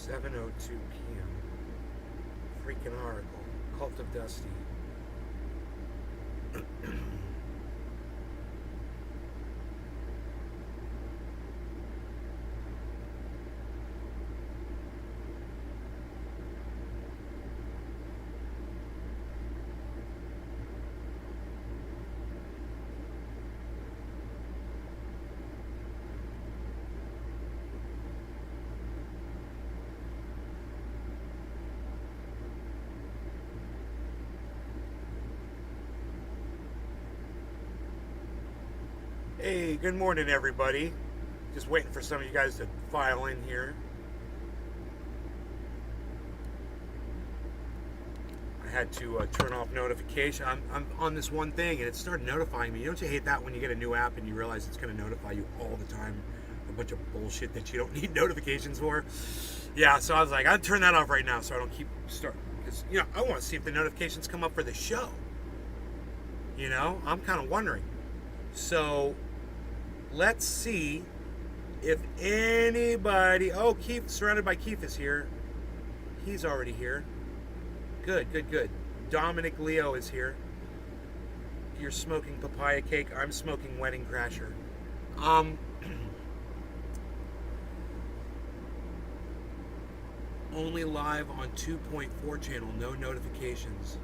7:02 p.m. Freaking article. Cult of Dusty. Hey, good morning, everybody. Just waiting for some of you guys to file in here. I had to turn off notification. I'm on this one thing, and it started notifying me. Don't you hate that when you get a new app and you realize it's going to notify you all the time? A bunch of bullshit that you don't need notifications for. Yeah, so I was like, I'll turn that off right now so I don't keep starting. Because, I want to see if the notifications come up for the show. I'm kind of wondering. So let's see if anybody... Oh, Keith, surrounded by Keith is here. He's already here. Good. Dominic Leo is here. You're smoking papaya cake. I'm smoking wedding crasher. Only live on 2.4 channel. No notifications.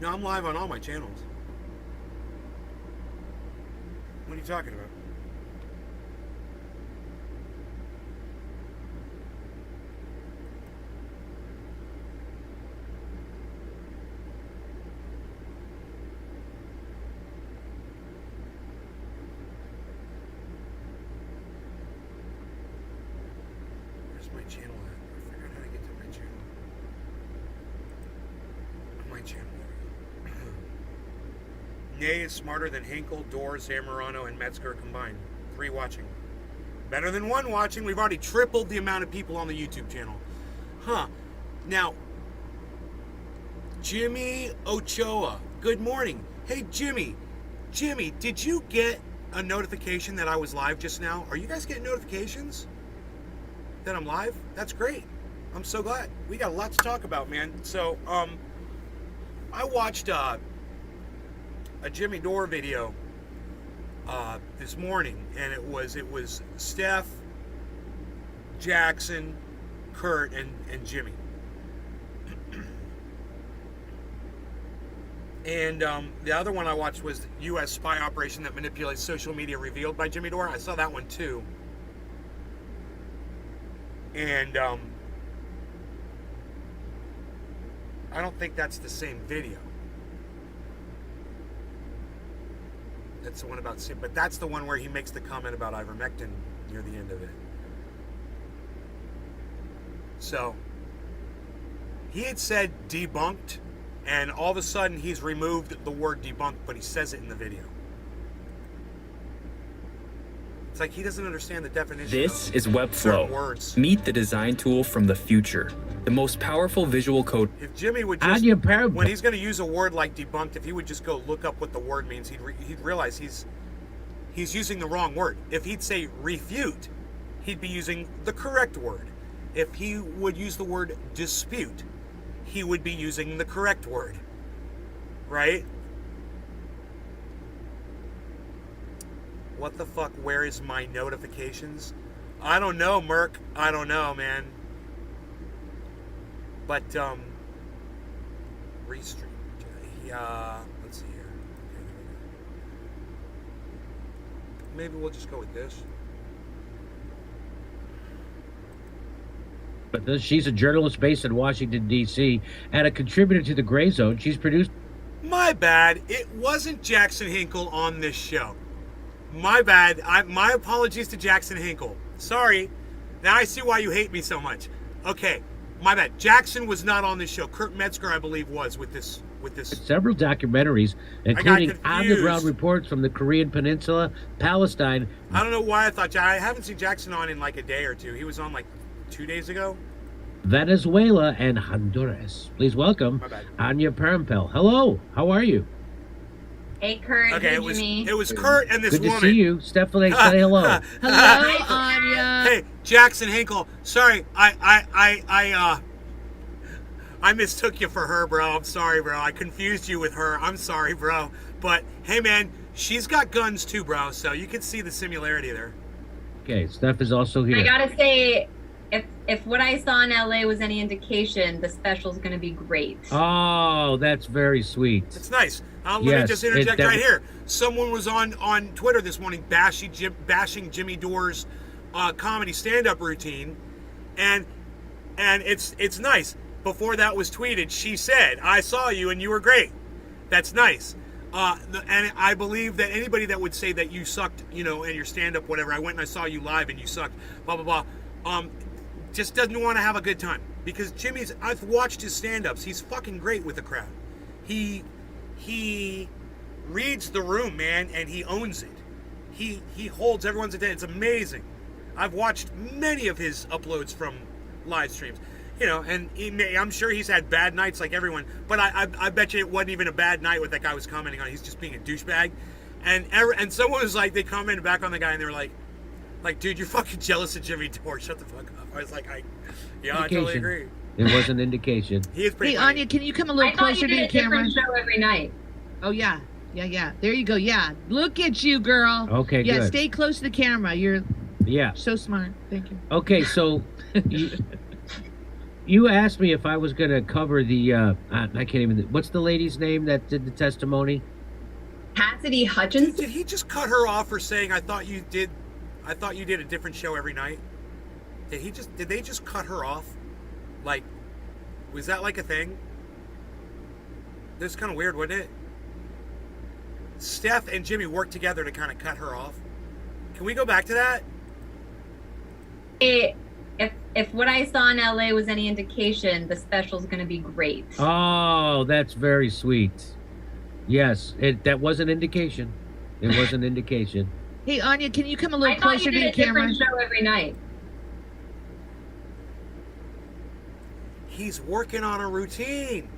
No, I'm live on all my channels. What are you talking about? Where's my channel at? I forgot how to get to my channel. My channel. Nay is smarter than Hinkle, Dore, Zamorano, and Metzger combined. 3 watching. Better than 1 watching. We've already tripled the amount of people on the YouTube channel. Now, Jimmy Ochoa. Good morning. Hey, Jimmy. Jimmy, did you get a notification that I was live just now? Are you guys getting notifications that I'm live? That's great. I'm so glad. We got a lot to talk about, man. So, I watched a Jimmy Dore video this morning, and it was Steph, Jackson, Kurt, and Jimmy. And the other one I watched was the U.S. spy operation that manipulates social media revealed by Jimmy Dore. I saw that one too. And I don't think that's the same video. That's the one about, but that's the one where he makes the comment about ivermectin near the end of it. So he had said debunked, and all of a sudden he's removed the word debunked, but he says it in the video. It's like he doesn't understand the definition. This is Webflow. Meet the design tool from the future. The most powerful visual code. If Jimmy would just, when he's going to use a word like debunked, if he would just go look up what the word means, he'd realize he's using the wrong word. If he'd say refute, he'd be using the correct word. If he would use the word dispute, he would be using the correct word. Right? What the fuck? Where is my notifications? I don't know, Merc. I don't know, man. But, restream. Let's see here. Okay. Maybe we'll just go with this. But she's a journalist based in Washington, D.C., and a contributor to the Gray Zone. She's produced... My bad. It wasn't Jackson Hinkle on this show. My bad. My apologies to Jackson Hinkle. Sorry. Now I see why you hate me so much. Okay. My bad. Jackson was not on this show. Kurt Metzger, I believe, was with this. Several documentaries, including on-the-ground reports from the Korean Peninsula, Palestine. I don't know why I thought... I haven't seen Jackson on in like a day or two. He was on like 2 days ago. Venezuela and Honduras. Please welcome Anya Parampel. Hello. How are you? Hey, Kurt. Okay, Hey, it was Jimmy. Kurt and this Good to woman. see you. Stephanie, say hello. Hello, Anya. Hey, Jackson Hinkle. Sorry, I mistook you for her, bro. I'm sorry, bro. I confused you with her. I'm sorry, bro. But hey, man, she's got guns too, bro. So you can see the similarity there. Okay, Steph is also here. I gotta say, if what I saw in LA was any indication, the special's gonna be great. Oh, that's very sweet. It's nice. Let me Yes, just interject that- right here. Someone was on Twitter this morning bashing Jimmy Dore's comedy stand-up routine, and it's nice. Before that was tweeted, she said, "I saw you and you were great." That's nice. And I believe that anybody that would say that you sucked, and your stand-up, whatever, I went and I saw you live and you sucked, blah blah blah, just doesn't want to have a good time, because I've watched his stand-ups. He's fucking great with the crowd. He reads the room, man, and he owns it. He holds everyone's attention. It's amazing. I've watched many of his uploads from live streams, and I'm sure he's had bad nights like everyone, but I bet you it wasn't even a bad night what that guy was commenting on. He's just being a douchebag, and someone was like, they commented back on the guy and they were like, dude, you're fucking jealous of Jimmy Dore. Shut the fuck up. I was like, I totally agree. It was an indication. He is pretty Hey, funny. Anya, can you come a little I thought closer you to did the a camera? different show every night. Oh, yeah. Yeah. There you go. Yeah. Look at you, girl. Okay, yeah, good. stay close to the camera. You're Yeah. so smart. Thank you. Okay, so you asked me if I was going to cover the, I can't even, what's the lady's name that did the testimony? Cassidy Hutchinson. Did he just cut her off for saying, I thought you did a different show every night? Did they just cut her off? Like, was that like a thing? That's kind of weird, wasn't it? Steph and Jimmy worked together to kind of cut her off. Can we go back to that? If what I saw in LA was any indication, the special's gonna be great. Oh, that's very sweet. Yes, that was an indication. It was an indication. Hey, Anya, can you come a little I thought closer you to did the a camera? different show every night. He's working on a routine.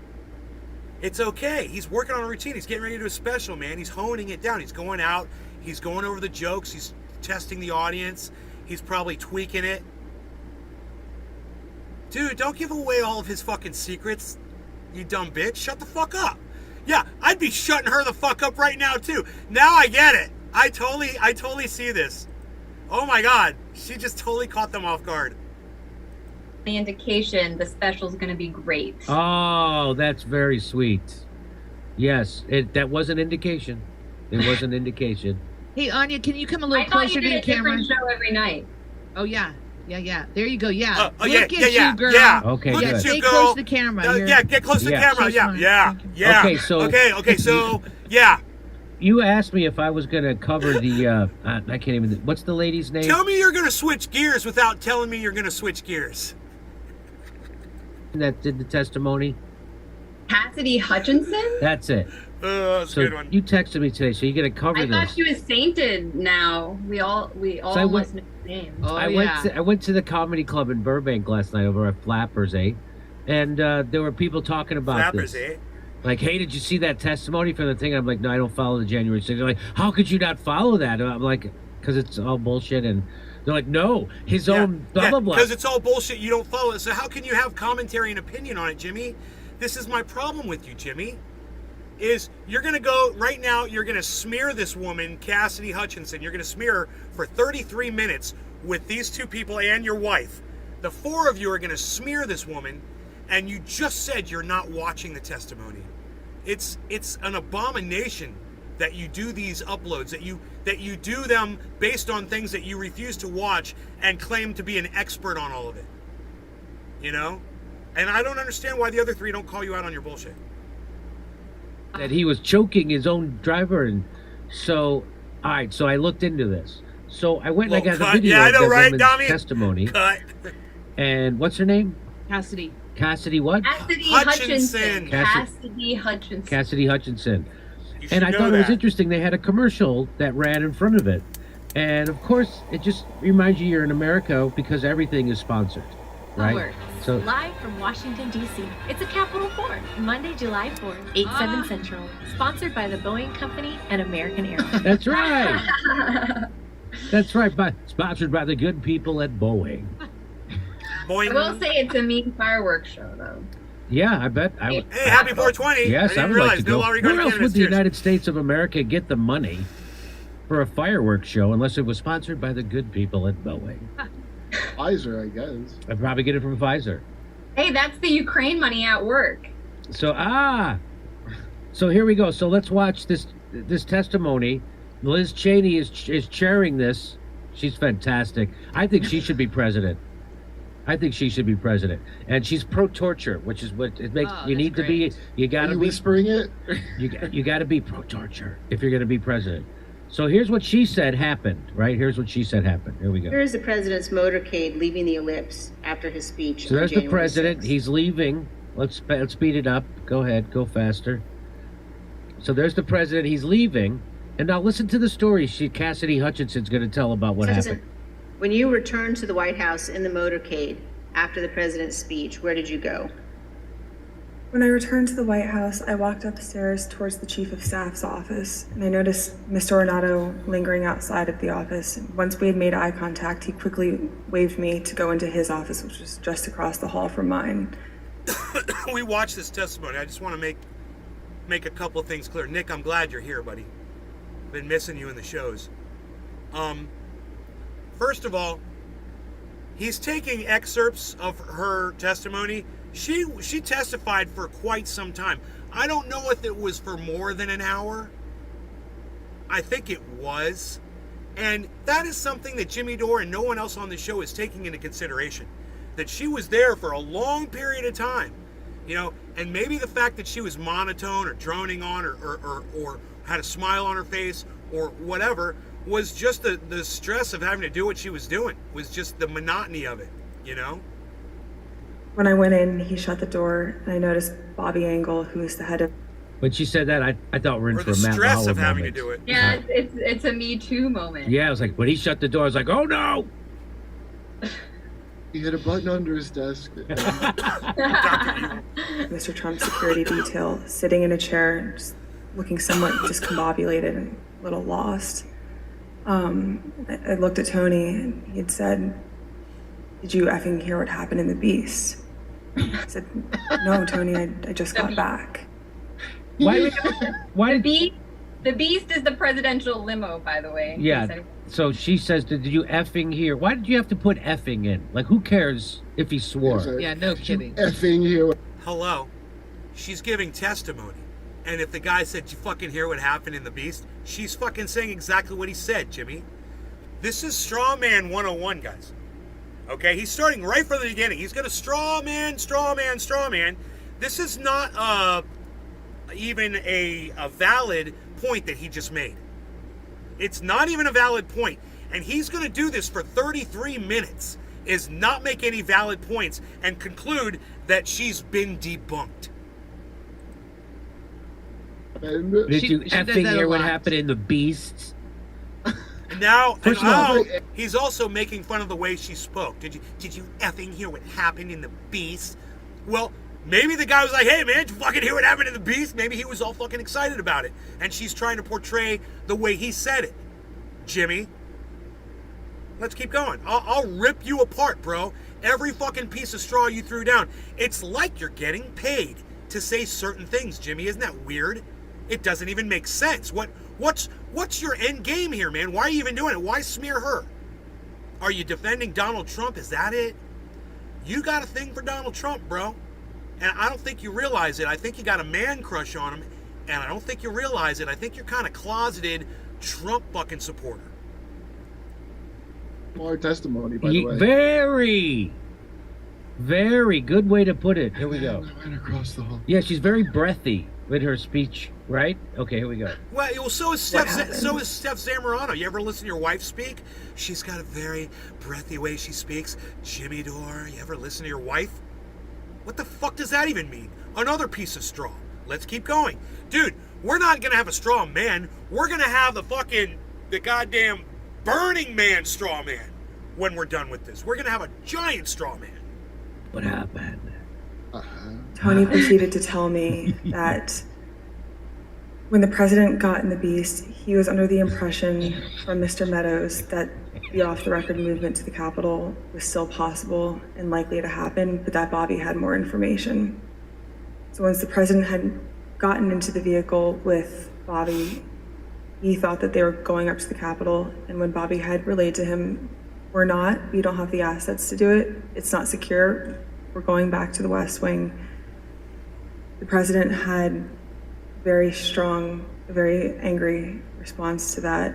It's okay. He's working on a routine. He's getting ready to do a special, man. He's honing it down. He's going out. He's going over the jokes. He's testing the audience. He's probably tweaking it. Dude, don't give away all of his fucking secrets, you dumb bitch. Shut the fuck up. Yeah, I'd be shutting her the fuck up right now, too. Now I get it. I totally see this. Oh my God. She just totally caught them off guard. The indication, the special's gonna be great. Oh, that's very sweet. Yes, that was an indication. It was an indication. Hey, Anya, can you come a little I thought closer you to did the a camera? different show every night. Oh, yeah. Yeah. There you go. Yeah. Oh, Look yeah, at yeah, you, girl. yeah. Okay, Look good. at you, Stay girl. close to the camera. You're- Yeah, get close to the Yeah. camera. So Yeah, smart. yeah, Thank you. yeah. Okay, so- Okay, so, yeah. You asked me if I was going to cover the, I can't even, what's the lady's name? Tell me you're going to switch gears without telling me you're going to switch gears. That did the testimony? Cassidy Hutchinson? That's it. That's So a good one. you texted me today, so you're going to cover I this. thought she was sainted now. We all I went- must know her name. Oh, I yeah. went to the comedy club in Burbank last night over at Flappers, and there were people talking about Flappers, this. eh? Like, hey, did you see that testimony from the thing? I'm like, no, I don't follow the January 6th. They're like, how could you not follow that? And I'm like, because it's all bullshit. And they're like, no, his own blah, blah, blah. Because it's all bullshit. You don't follow it. So how can you have commentary and opinion on it, Jimmy? This is my problem with you, Jimmy. Is you're going to go right now, you're going to smear this woman, Cassidy Hutchinson. You're going to smear her for 33 minutes with these two people and your wife. The four of you are going to smear this woman, and you just said you're not watching the testimony. It's an abomination that you do these uploads, that you do them based on things that you refuse to watch and claim to be an expert on all of it. You know? And I don't understand why the other three don't call you out on your bullshit. That he was choking his own driver. And so, all right, so I looked into this. So I went and I Well, got cut. a video Yeah, I of know, that right, woman's Tommy? testimony. Cut. And what's her name? Cassidy. Cassidy what? Cassidy Hutchinson. Hutchinson. Cassidy Hutchinson. Cassidy Hutchinson. You should And I know thought it was that. interesting. They had a commercial that ran in front of it. And of course, it just reminds you you're in America because everything is sponsored. right? Works. So Live from Washington, D.C. It's a Capital 4, Monday, July 4th, 8/7 Central. Sponsored by the Boeing Company and American Airlines. that's right. That's right. Sponsored by the good people at Boeing. Boing. I will say it's a mean fireworks show, though. Yeah, I bet. I would. Hey, happy 420. Yes, I I didn't would realize like to no go. longer going Where to else would Canada's the Tears. United States of America get the money for a fireworks show unless it was sponsored by the good people at Boeing? Pfizer, I guess. I'd probably get it from Pfizer. Hey, that's the Ukraine money at work. So so here we go. So let's watch this testimony. Liz Cheney is chairing this. She's fantastic. I think she should be president. And she's pro-torture, which is what it makes you need to be. You got Are to you be whispering it? you got to be pro-torture if you're going to be president. So here's what she said happened. Right? Here's what she said happened. Here we go. Here is the president's motorcade leaving the ellipse after his speech. So on there's the January president. 6th. He's leaving. Let's speed it up. Go ahead. Go faster. So there's the president. He's leaving. And now listen to the story Cassidy Hutchinson's going to tell about what happened. When you returned to the White House in the motorcade after the president's speech, where did you go? When I returned to the White House, I walked upstairs towards the Chief of Staff's office, and I noticed Mr. Ornato lingering outside of the office. Once we had made eye contact, he quickly waved me to go into his office, which was just across the hall from mine. We watched this testimony. I just want to make a couple of things clear. Nick, I'm glad you're here, buddy. Been missing you in the shows. First of all, he's taking excerpts of her testimony. She testified for quite some time. I don't know if it was for more than an hour. I think it was. And that is something that Jimmy Dore and no one else on the show is taking into consideration. That she was there for a long period of time. You know, and maybe the fact that she was monotone or droning on or had a smile on her face or whatever was just the stress of having to do what she was doing. Was just the monotony of it, you know? When I went in, he shut the door, and I noticed Bobby Engel, who is the head of... When she said that, I thought we're in Or for the a Matt stress Lauer of having to moment. do it. Yeah, it's a Me Too moment. Yeah, I was like, when he shut the door, I was like, oh no! He had a button under his desk. Mr. Trump's security detail, sitting in a chair, just looking somewhat discombobulated and a little lost. I looked at Tony, and he had said, "Did you effing hear what happened in the Beast?" I said, "No, Tony, I just got back." Why The Beast is the presidential limo, by the way. Yeah. So she says, did you effing hear? Why did you have to put effing in? Like, who cares if he swore? Yeah, no kidding. Effing here. Hello. She's giving testimony. And if the guy said, "Did you fucking hear what happened in the Beast?" She's fucking saying exactly what he said, Jimmy. This is straw man 101, guys. Okay? He's starting right from the beginning. He's going to straw man. This is not even a valid point that he just made. It's not even a valid point. And he's going to do this for 33 minutes, is not make any valid points and conclude that she's been debunked. Did you she does effing that a hear what lot. happened in the Beasts? Now, First of all- he's also making fun of the way she spoke. Did you effing hear what happened in the Beast? Well, maybe the guy was like, "Hey man, did you fucking hear what happened in the Beast?" Maybe he was all fucking excited about it. And she's trying to portray the way he said it. Jimmy, let's keep going. I'll rip you apart, bro. Every fucking piece of straw you threw down. It's like you're getting paid to say certain things, Jimmy. Isn't that weird? It doesn't even make sense. What's your end game here, man? Why are you even doing it? Why smear her? Are you defending Donald Trump? Is that it? You got a thing for Donald Trump, bro. And I don't think you realize it. I think you got a man crush on him. And I don't think you realize it. I think you're kind of closeted Trump fucking supporter. More testimony, by the way. Very, very good way to put it. Here we go. I went across the hall. Yeah, she's very breathy with her speech, right? Okay, here we go. Well, so is Steph Zamorano. You ever listen to your wife speak? She's got a very breathy way she speaks. Jimmy Dore, you ever listen to your wife? What the fuck does that even mean? Another piece of straw. Let's keep going. Dude, we're not going to have a straw man. We're going to have the goddamn Burning Man straw man when we're done with this. We're going to have a giant straw man. What happened? Tony proceeded to tell me that when the president got in the Beast, he was under the impression from Mr. Meadows that the off-the-record movement to the Capitol was still possible and likely to happen, but that Bobby had more information. So once the president had gotten into the vehicle with Bobby, he thought that they were going up to the Capitol, and when Bobby had relayed to him, "We're not, we don't have the assets to do it, it's not secure, we're going back to the West Wing," the president had very strong, very angry response to that.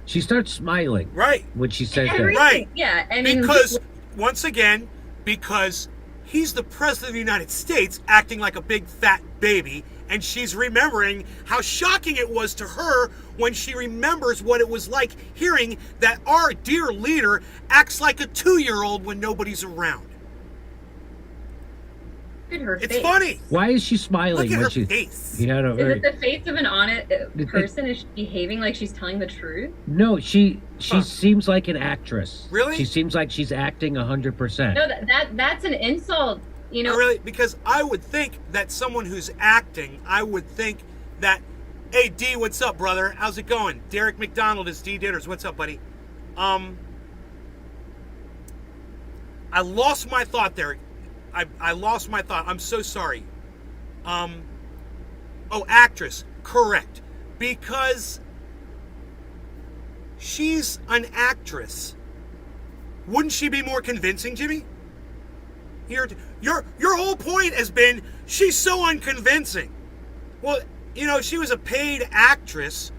She starts smiling. Right. When she says that. Right. Yeah. I mean, Because, once again, because he's the president of the United States acting like a big fat baby, and she's remembering how shocking it was to her when she remembers what it was like hearing that our dear leader acts like a 2-year-old when nobody's around. look at her It's face. funny. Why is she smiling Look at when her she? face. You had a Is very. it the face of an honest person? Is she behaving like she's telling the truth? No, she Huh. seems like an actress. Really? She seems like she's acting 100%. No, that's an insult. You know, Really? Because I would think that someone who's acting, I would think that, hey, D, what's up, brother? How's it going? Derek McDonald is D Dinners. What's up, buddy? I lost my thought there. I lost my thought. I'm so sorry. Oh, actress. Correct. Because she's an actress. Wouldn't she be more convincing, Jimmy? Your whole point has been she's so unconvincing. Well, you know, if she was a paid actress,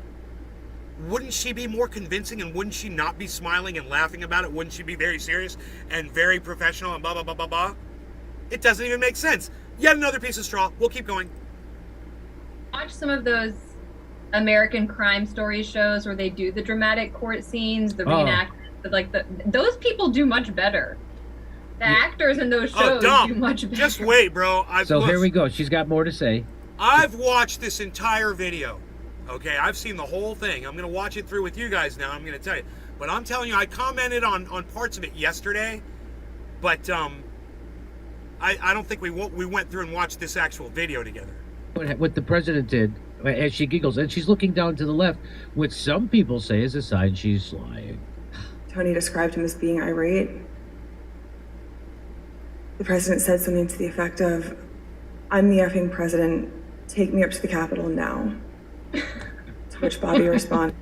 wouldn't she be more convincing, and wouldn't she not be smiling and laughing about it? Wouldn't she be very serious and very professional and blah, blah, blah, blah, blah? It doesn't even make sense. Yet another piece of straw. We'll keep going. watch some of those American crime story shows where they do the dramatic court scenes, the reenactments. Like those people do much better. The actors in those shows do much better. Just wait, bro. Here we go. She's got more to say. I've watched this entire video. Okay, I've seen the whole thing. I'm going to watch it through with you guys now. I'm going to tell you. But I'm telling you, I commented on parts of it yesterday. But I don't think we went through and watched this actual video together. What the president did, as she giggles, and she's looking down to the left, which some people say is a sign she's lying. Tony described him as being irate. The president said something to the effect of, "I'm the effing president, take me up to the Capitol now." To which Bobby responded,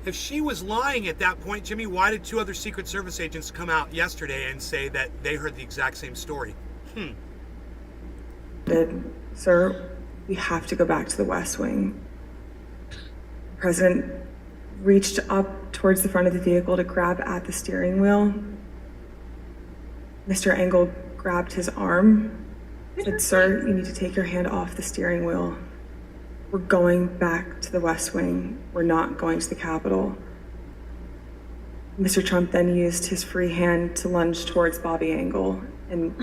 If she was lying at that point, Jimmy, why did 2 other Secret Service agents come out yesterday and say that they heard the exact same story? "Sir, we have to go back to the West Wing." The president reached up towards the front of the vehicle to grab at the steering wheel. Mr. Engel grabbed his arm, said, "Sir, you need to take your hand off the steering wheel. We're going back to the West Wing. We're not going to the Capitol." Mr. Trump then used his free hand to lunge towards Bobby Engel. And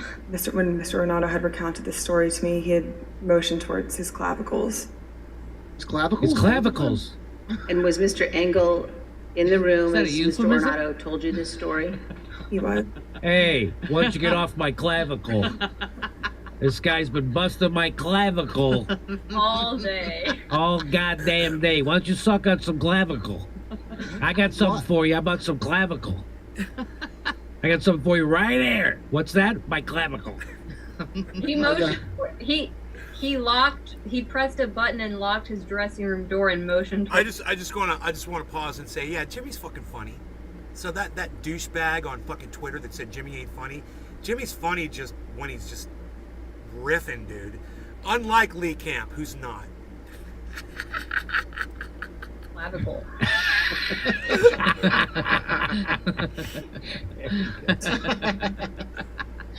when Mr. Renato had recounted this story to me, he had motioned towards his clavicles. His clavicles? It's clavicles. And was Mr. Engel in the room that a as Mr. euphemism? Ornato told you this story? He was. Hey, why don't you get off my clavicle? This guy's been busting my clavicle all day. all goddamn day. Why don't you suck on some clavicle? I got something for you. How about some clavicle? I got something for you right there. What's that? My clavicle. He motioned. He pressed a button and locked his dressing room door and motioned. I just want to pause and say, yeah, Jimmy's fucking funny. So that douchebag on fucking Twitter that said Jimmy ain't funny, Jimmy's funny just when he's just riffing, dude. Unlike Lee Camp, who's not. Clavicle.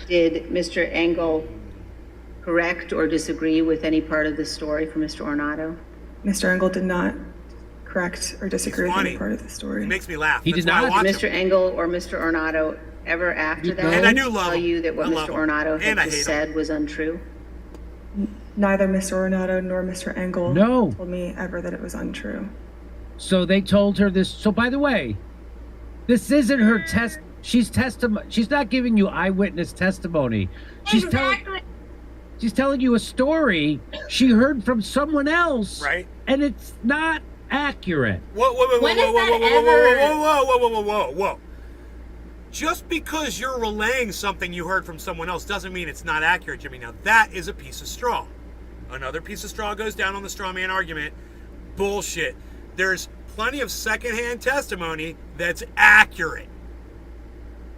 Did Mr. Engel correct or disagree with any part of the story from Mr. Ornato? Mr. Engel did not correct or disagree with funny. any part of the story. It makes me laugh. He That's did why I not? watch Did Mr. him. Engel or Mr. Ornato ever after that And I do love tell him. you that what I love Mr. him. Ornato had And I hate just him. said was untrue? Neither Mr. Ornato nor Mr. Engel No. told me ever that it was untrue. So they told her this. So by the way, this isn't her She's not giving you eyewitness testimony. She's telling you a story she heard from someone else. Right. And it's not accurate. Whoa. Just because you're relaying something you heard from someone else doesn't mean it's not accurate, Jimmy. Now, that is a piece of straw. Another piece of straw goes down on the straw man argument. Bullshit. There's plenty of secondhand testimony that's accurate.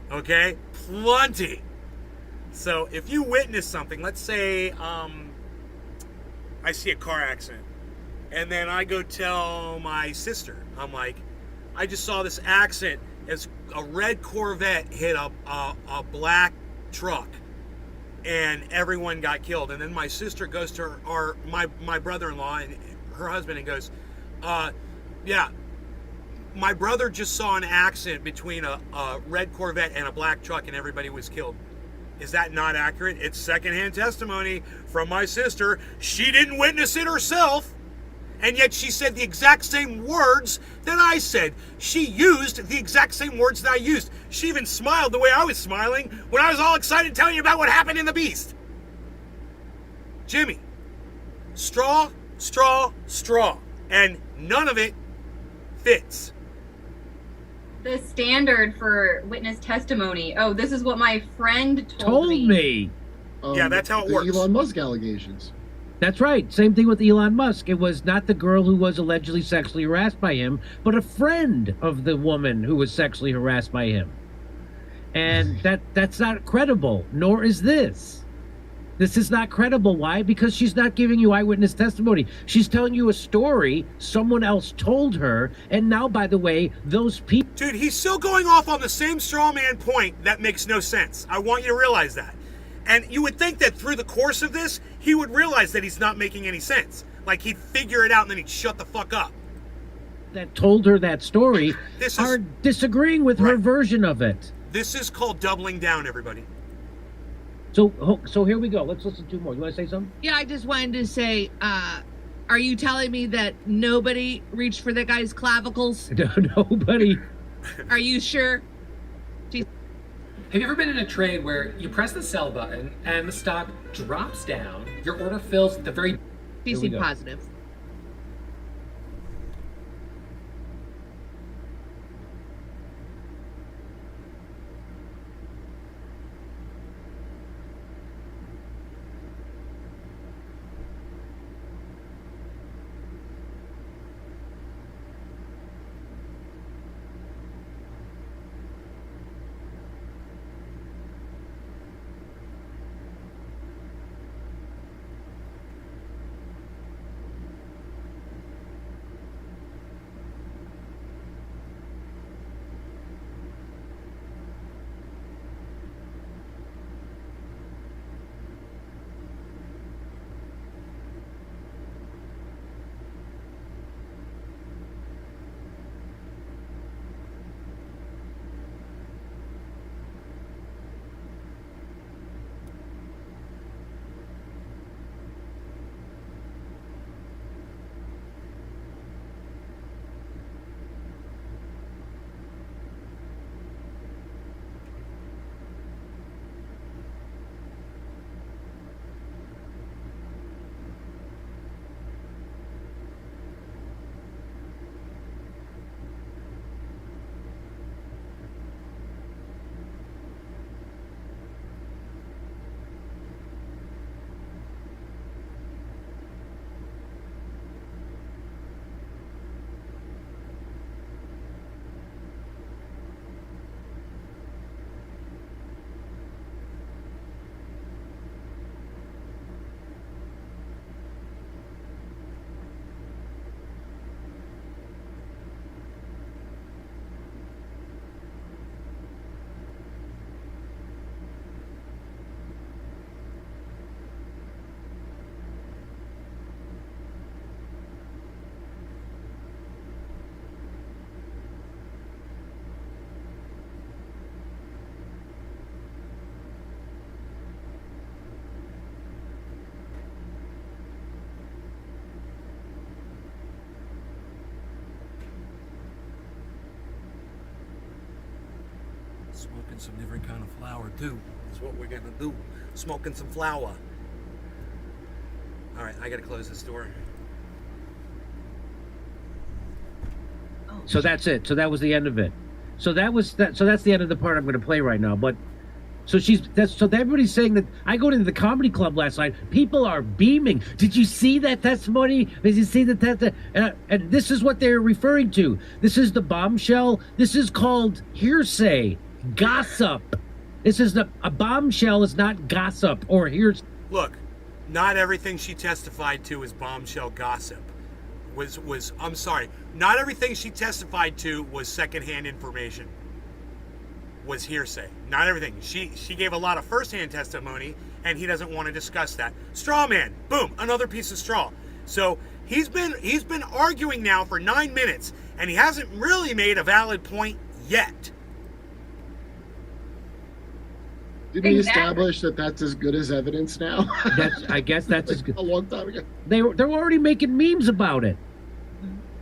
Okay? Plenty. So, if you witness something, let's say I see a car accident, and then I go tell my sister, I'm like, I just saw this accident. It's a red Corvette hit a black truck, and everyone got killed. And then my sister goes to my brother-in-law and her husband and goes, yeah, my brother just saw an accident between a red Corvette and a black truck, and everybody was killed. Is that not accurate? It's secondhand testimony from my sister. She didn't witness it herself. And yet she said the exact same words that I said. She used the exact same words that I used. She even smiled the way I was smiling when I was all excited telling you about what happened in the Beast. Jimmy, straw. And none of it fits. The standard for witness testimony. Oh, this is what my friend told me. Yeah, that's how it works. Elon Musk allegations. That's right. Same thing with Elon Musk. It was not the girl who was allegedly sexually harassed by him, but a friend of the woman who was sexually harassed by him. And that's not credible, nor is this. This is not credible. Why? Because she's not giving you eyewitness testimony. She's telling you a story someone else told her, and now, by the way, those people... Dude, he's still going off on the same straw man point that makes no sense. I want you to realize that. And you would think that through the course of this, he would realize that he's not making any sense. Like, he'd figure it out and then he'd shut the fuck up. That told her that story are disagreeing with her version of it. This is called doubling down, everybody. So here we go. Let's listen to more. You want to say something? Yeah, I just wanted to say, are you telling me that nobody reached for the guy's clavicles? No, nobody. Are you sure? Have you ever been in a trade where you press the sell button and the stock drops down, your order fills at the very... PC positive. Smoking some different kind of flour too. That's what we're gonna do. Smoking some flour. All right, I gotta close this door. So that's it. So that was the end of it. So that's the end of the part I'm going to play right now. But so everybody's saying that. I go to the comedy club last night. People are beaming. Did you see that testimony? Did you see that? And this is what they're referring to. This is the bombshell. This is called hearsay, gossip. This is a bombshell is not gossip or hearsay. Look, not everything she testified to is bombshell gossip. I'm sorry. Not everything she testified to was secondhand information. Was hearsay. Not everything. She gave a lot of firsthand testimony, and he doesn't want to discuss that. Straw man. Boom. Another piece of straw. So he's been arguing now for 9 minutes, and he hasn't really made a valid point yet. Did we establish that that's as good as evidence now? I guess that's like as good. A long time ago. They're already making memes about it.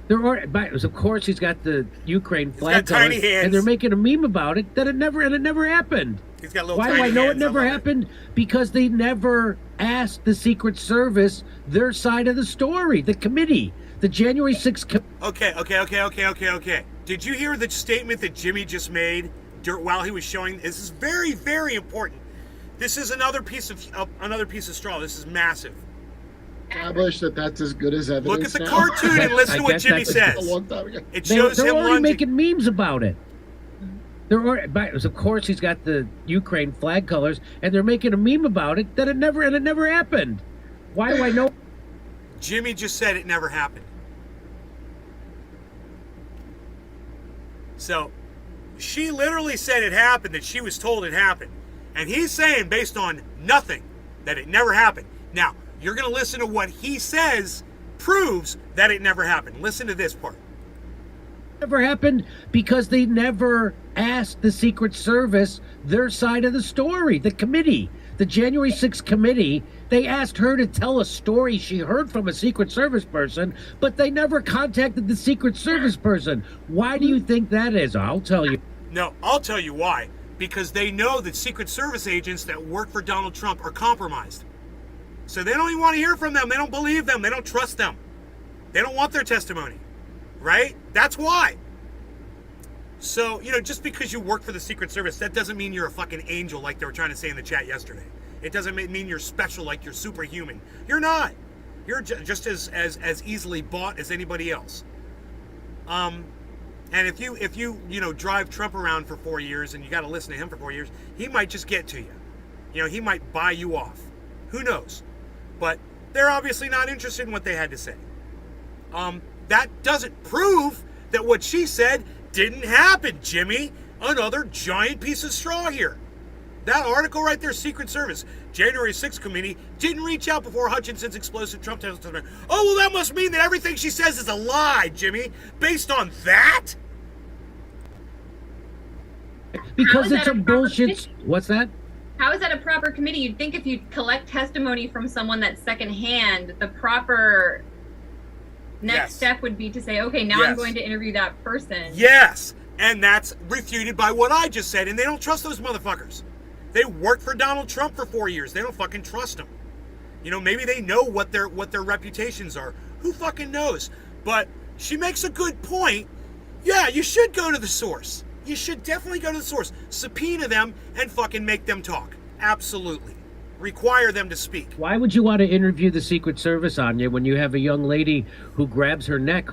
Of course, he's got the Ukraine flag tiny hands. and they're making a meme about it that it never happened. He's got little Why tiny do I know hands. it never happened? Because they never asked the Secret Service their side of the story. The committee, the January 6th. Okay. Did you hear the statement that Jimmy just made while he was showing? This is very, very important. This is another piece of straw. This is massive. Establish that that's as good as evidence. Look at the now. cartoon and listen to what Jimmy says. A long time ago. It shows they're him already lunging. making memes about it. Of course, he's got the Ukraine flag colors, and they're making a meme about it that it never happened. Why do I know? Jimmy just said it never happened. So, she literally said it happened, that she was told it happened. And he's saying, based on nothing, that it never happened. Now, you're going to listen to what he says proves that it never happened. Listen to this part. Never happened because they never asked the Secret Service their side of the story. The committee, the January 6th committee, they asked her to tell a story she heard from a Secret Service person, but they never contacted the Secret Service person. Why do you think that is? I'll tell you. No, I'll tell you why. Because they know that Secret Service agents that work for Donald Trump are compromised. So they don't even want to hear from them. They don't believe them. They don't trust them. They don't want their testimony. Right? That's why. So, just because you work for the Secret Service, that doesn't mean you're a fucking angel like they were trying to say in the chat yesterday. It doesn't mean you're special like you're superhuman. You're not. You're just as easily bought as anybody else. And if you drive Trump around for 4 years and you got to listen to him for 4 years, he might just get to you. He might buy you off. Who knows? But they're obviously not interested in what they had to say. That doesn't prove that what she said didn't happen, Jimmy. Another giant piece of straw here. That article right there, Secret Service, January 6th committee, didn't reach out before Hutchinson's explosive Trump testimony. Oh, well, that must mean that everything she says is a lie, Jimmy. Based on that? Because it's a bullshit. What's that? How is that a proper committee? You'd think if you collect testimony from someone that's secondhand, the proper next step would be to say, okay, now I'm going to interview that person. Yes, and that's refuted by what I just said, and they don't trust those motherfuckers. They worked for Donald Trump for 4 years. They don't fucking trust him. Maybe they know what their reputations are. Who fucking knows? But she makes a good point. Yeah, you should go to the source. You should definitely go to the source. Subpoena them and fucking make them talk. Absolutely. Require them to speak. Why would you want to interview the Secret Service, Anya, when you have a young lady who grabs her neck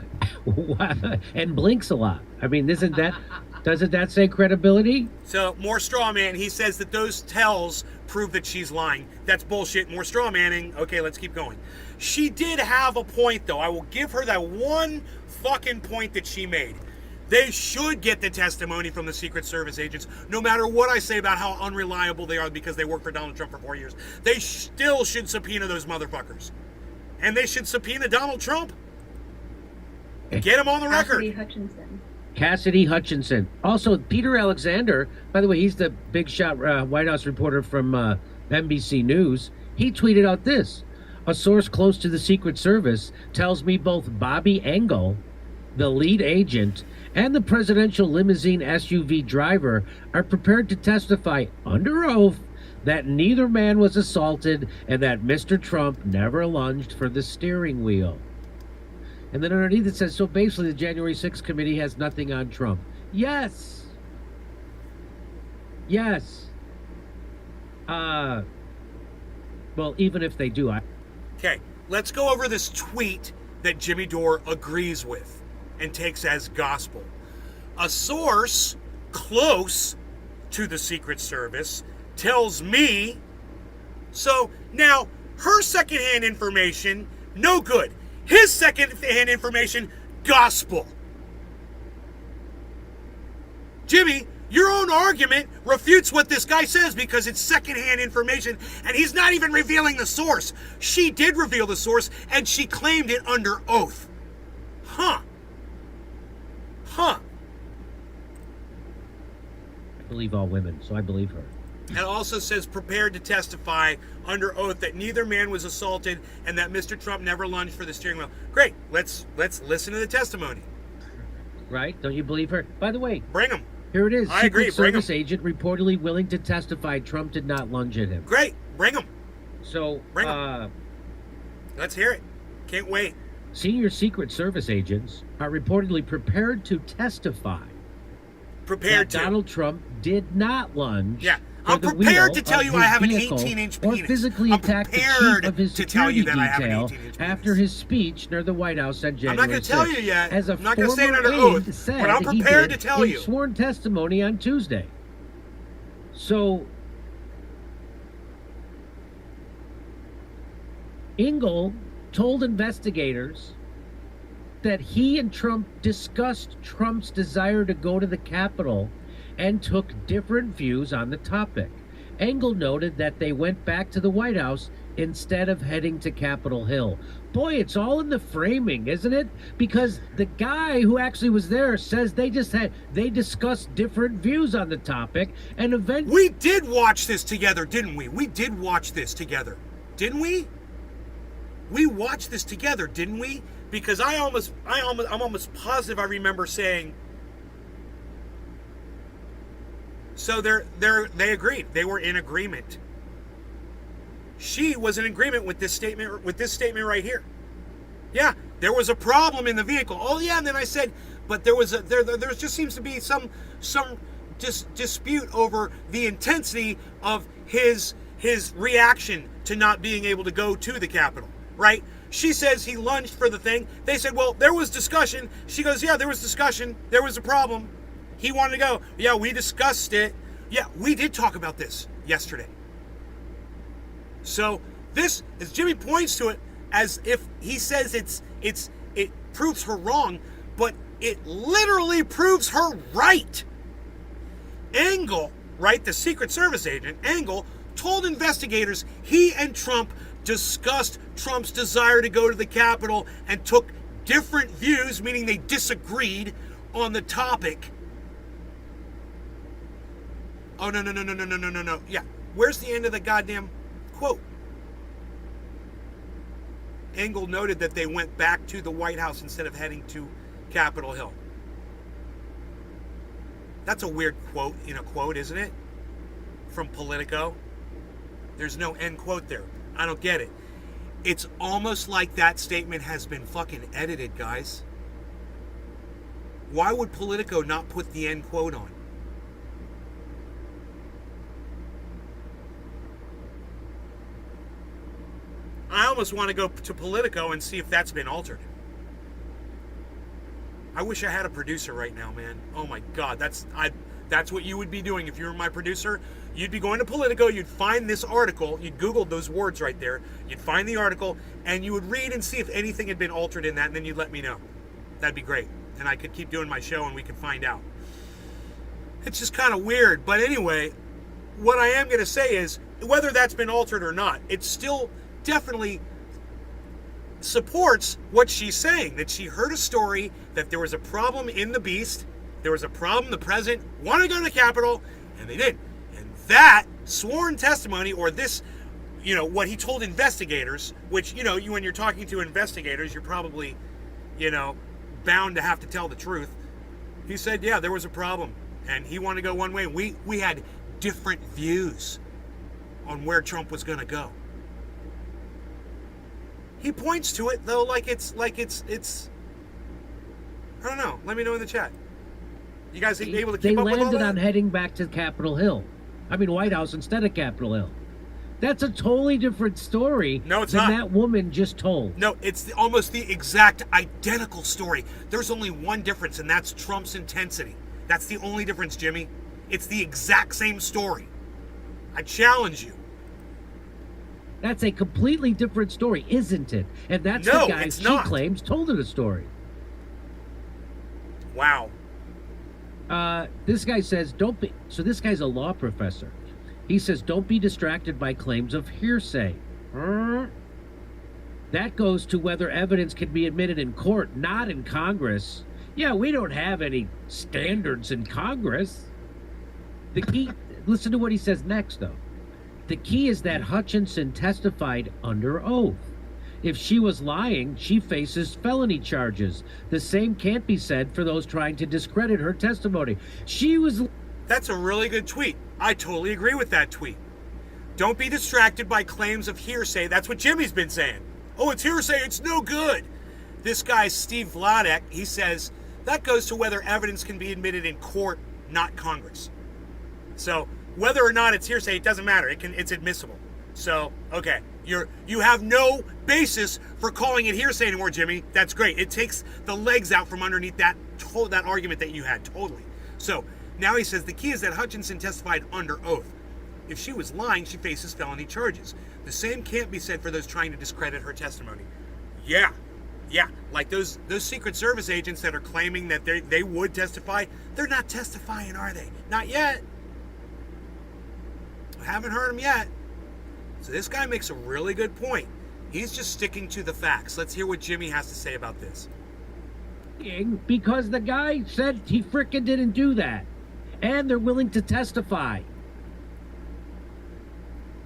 and blinks a lot? I mean, doesn't that say credibility? So, more straw man. He says that those tells prove that she's lying. That's bullshit. More straw manning. Okay, let's keep going. She did have a point, though. I will give her that one fucking point that she made. They should get the testimony from the Secret Service agents, no matter what I say about how unreliable they are because they worked for Donald Trump for 4 years. They still should subpoena those motherfuckers. And they should subpoena Donald Trump. Get him on the record. Cassidy Hutchinson. Also, Peter Alexander, by the way, he's the big shot White House reporter from NBC News. He tweeted out this. A source close to the Secret Service tells me both Bobby Engel the lead agent, and the presidential limousine SUV driver are prepared to testify under oath that neither man was assaulted and that Mr. Trump never lunged for the steering wheel. And then underneath it says, so basically the January 6th committee has nothing on Trump. Yes. Yes. Well, even if they do, Okay, let's go over this tweet that Jimmy Dore agrees with and takes as gospel. A source close to the Secret Service tells me. So now her secondhand information, no good. His secondhand information, gospel. Jimmy, your own argument refutes what this guy says because it's secondhand information and he's not even revealing the source. She did reveal the source and she claimed it under oath. Huh. I believe all women, so I believe her. It also says prepared to testify under oath that neither man was assaulted and that Mr. Trump never lunged for the steering wheel. Great. Let's listen to the testimony. Right? Don't you believe her? By the way, bring him. Here it is. I agree. Secret Service agent reportedly willing to testify Trump did not lunge at him. Great. Bring him. So, bring him. Let's hear it. Can't wait. Senior Secret Service agents are reportedly prepared to testify that Donald Trump did not lunge. Yeah. I'm prepared to tell you I have an 18-inch penis. Or physically attack the chief of his security detail after his speech near the White House on January 6th. I'm not going to tell you yet. As a I'm not going to say it former under oath, said but I'm prepared to tell in you. Sworn testimony on Tuesday. So, Hinkle told investigators that he and Trump discussed Trump's desire to go to the Capitol and took different views on the topic. Engel noted that they went back to the White House instead of heading to Capitol Hill. Boy, it's all in the framing, isn't it? Because the guy who actually was there says they discussed different views on the topic, and eventually we did watch this together, didn't we? We did watch this together, didn't we? We watched this together, didn't we? Because I'm almost positive I remember saying. So they agreed. They were in agreement. She was in agreement with this statement right here. Yeah, there was a problem in the vehicle. Oh yeah, and then I said, but there just seems to be some dispute over the intensity of his reaction to not being able to go to the Capitol, right? She says he lunged for the thing. They said, well, there was discussion. She goes, yeah, there was discussion. There was a problem. He wanted to go. Yeah, we discussed it. Yeah, we did talk about this yesterday. So this, as Jimmy points to it, as if he says it proves her wrong, but it literally proves her right. Engel, right, the Secret Service agent, Engel, told investigators he and Trump discussed Trump's desire to go to the Capitol and took different views, meaning they disagreed on the topic. Oh, no. Yeah, where's the end of the goddamn quote? Engel noted that they went back to the White House instead of heading to Capitol Hill. That's a weird quote in a quote, isn't it? From Politico. There's no end quote there. I don't get it. It's almost like that statement has been fucking edited, guys. Why would Politico not put the end quote on? I almost want to go to Politico and see if that's been altered. I wish I had a producer right now, man. Oh my God, that's what you would be doing if you were my producer. You'd be going to Politico, you'd find this article, you'd Google those words right there, you'd find the article, and you would read and see if anything had been altered in that, and then you'd let me know. That'd be great. And I could keep doing my show and we could find out. It's just kind of weird. But anyway, what I am going to say is, whether that's been altered or not, it still definitely supports what she's saying, that she heard a story that there was a problem in the beast, there was a problem, the president wanted to go to the Capitol, and they did. And that sworn testimony, or this, what he told investigators, which, when you're talking to investigators, you're probably, bound to have to tell the truth. He said, yeah, there was a problem, and he wanted to go one way. We had different views on where Trump was going to go. He points to it though, like it's. I don't know. Let me know in the chat. You guys able to keep up with all that? They landed on heading back to Capitol Hill. I mean, White House instead of Capitol Hill. That's a totally different story no, it's than not. that woman just told. No, it's almost the exact identical story. There's only one difference, and that's Trump's intensity. That's the only difference, Jimmy. It's the exact same story. I challenge you. That's a completely different story, isn't it? And that's the guy she claims told her the story. Wow. This guy says, don't be... So this guy's a law professor. He says, don't be distracted by claims of hearsay. That goes to whether evidence can be admitted in court, not in Congress. Yeah, we don't have any standards in Congress. The key... Listen to what he says next, though. The key is that Hutchinson testified under oath. If she was lying, she faces felony charges. The same can't be said for those trying to discredit her testimony. She was... That's a really good tweet. I totally agree with that tweet. Don't be distracted by claims of hearsay. That's what Jimmy's been saying. Oh, it's hearsay. It's no good. This guy, Steve Vladek, he says, that goes to whether evidence can be admitted in court, not Congress. So whether or not it's hearsay, it doesn't matter. It's admissible. So, okay. You have no basis for calling it hearsay anymore, Jimmy. That's great. It takes the legs out from underneath that argument that you had, totally. So now he says the key is that Hutchinson testified under oath. If she was lying, she faces felony charges. The same can't be said for those trying to discredit her testimony. Yeah, like those Secret Service agents that are claiming that they would testify. They're not testifying, are they? Not yet. I haven't heard them yet. So this guy makes a really good point. He's just sticking to the facts. Let's hear what Jimmy has to say about this. Because the guy said he frickin' didn't do that. And they're willing to testify.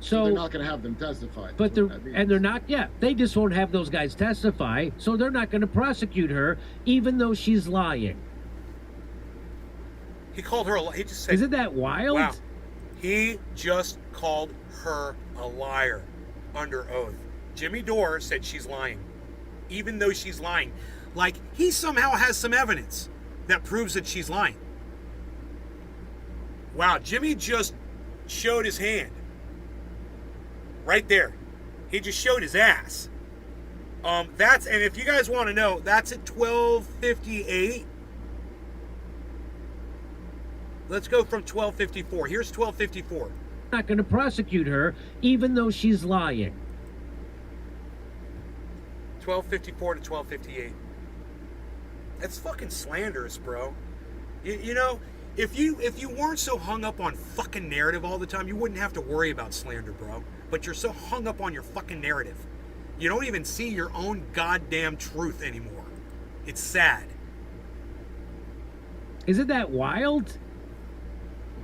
So they're not going to have them testify. But they're not, they just won't have those guys testify, so they're not going to prosecute her, even though she's lying. He called her he just said... Isn't that wild? Wow. He just called her a liar under oath. Jimmy Dore said she's lying, even though she's lying. Like, he somehow has some evidence that proves that she's lying. Wow, Jimmy just showed his hand. Right there. He just showed his ass. And if you guys want to know, that's at 12:58. Let's go from 12:54. Here's 12:54. Not going to prosecute her, even though she's lying. 12:54 to 12:58. That's fucking slanderous, bro. You know, if you weren't so hung up on fucking narrative all the time, you wouldn't have to worry about slander, bro. But you're so hung up on your fucking narrative. You don't even see your own goddamn truth anymore. It's sad. Isn't that wild?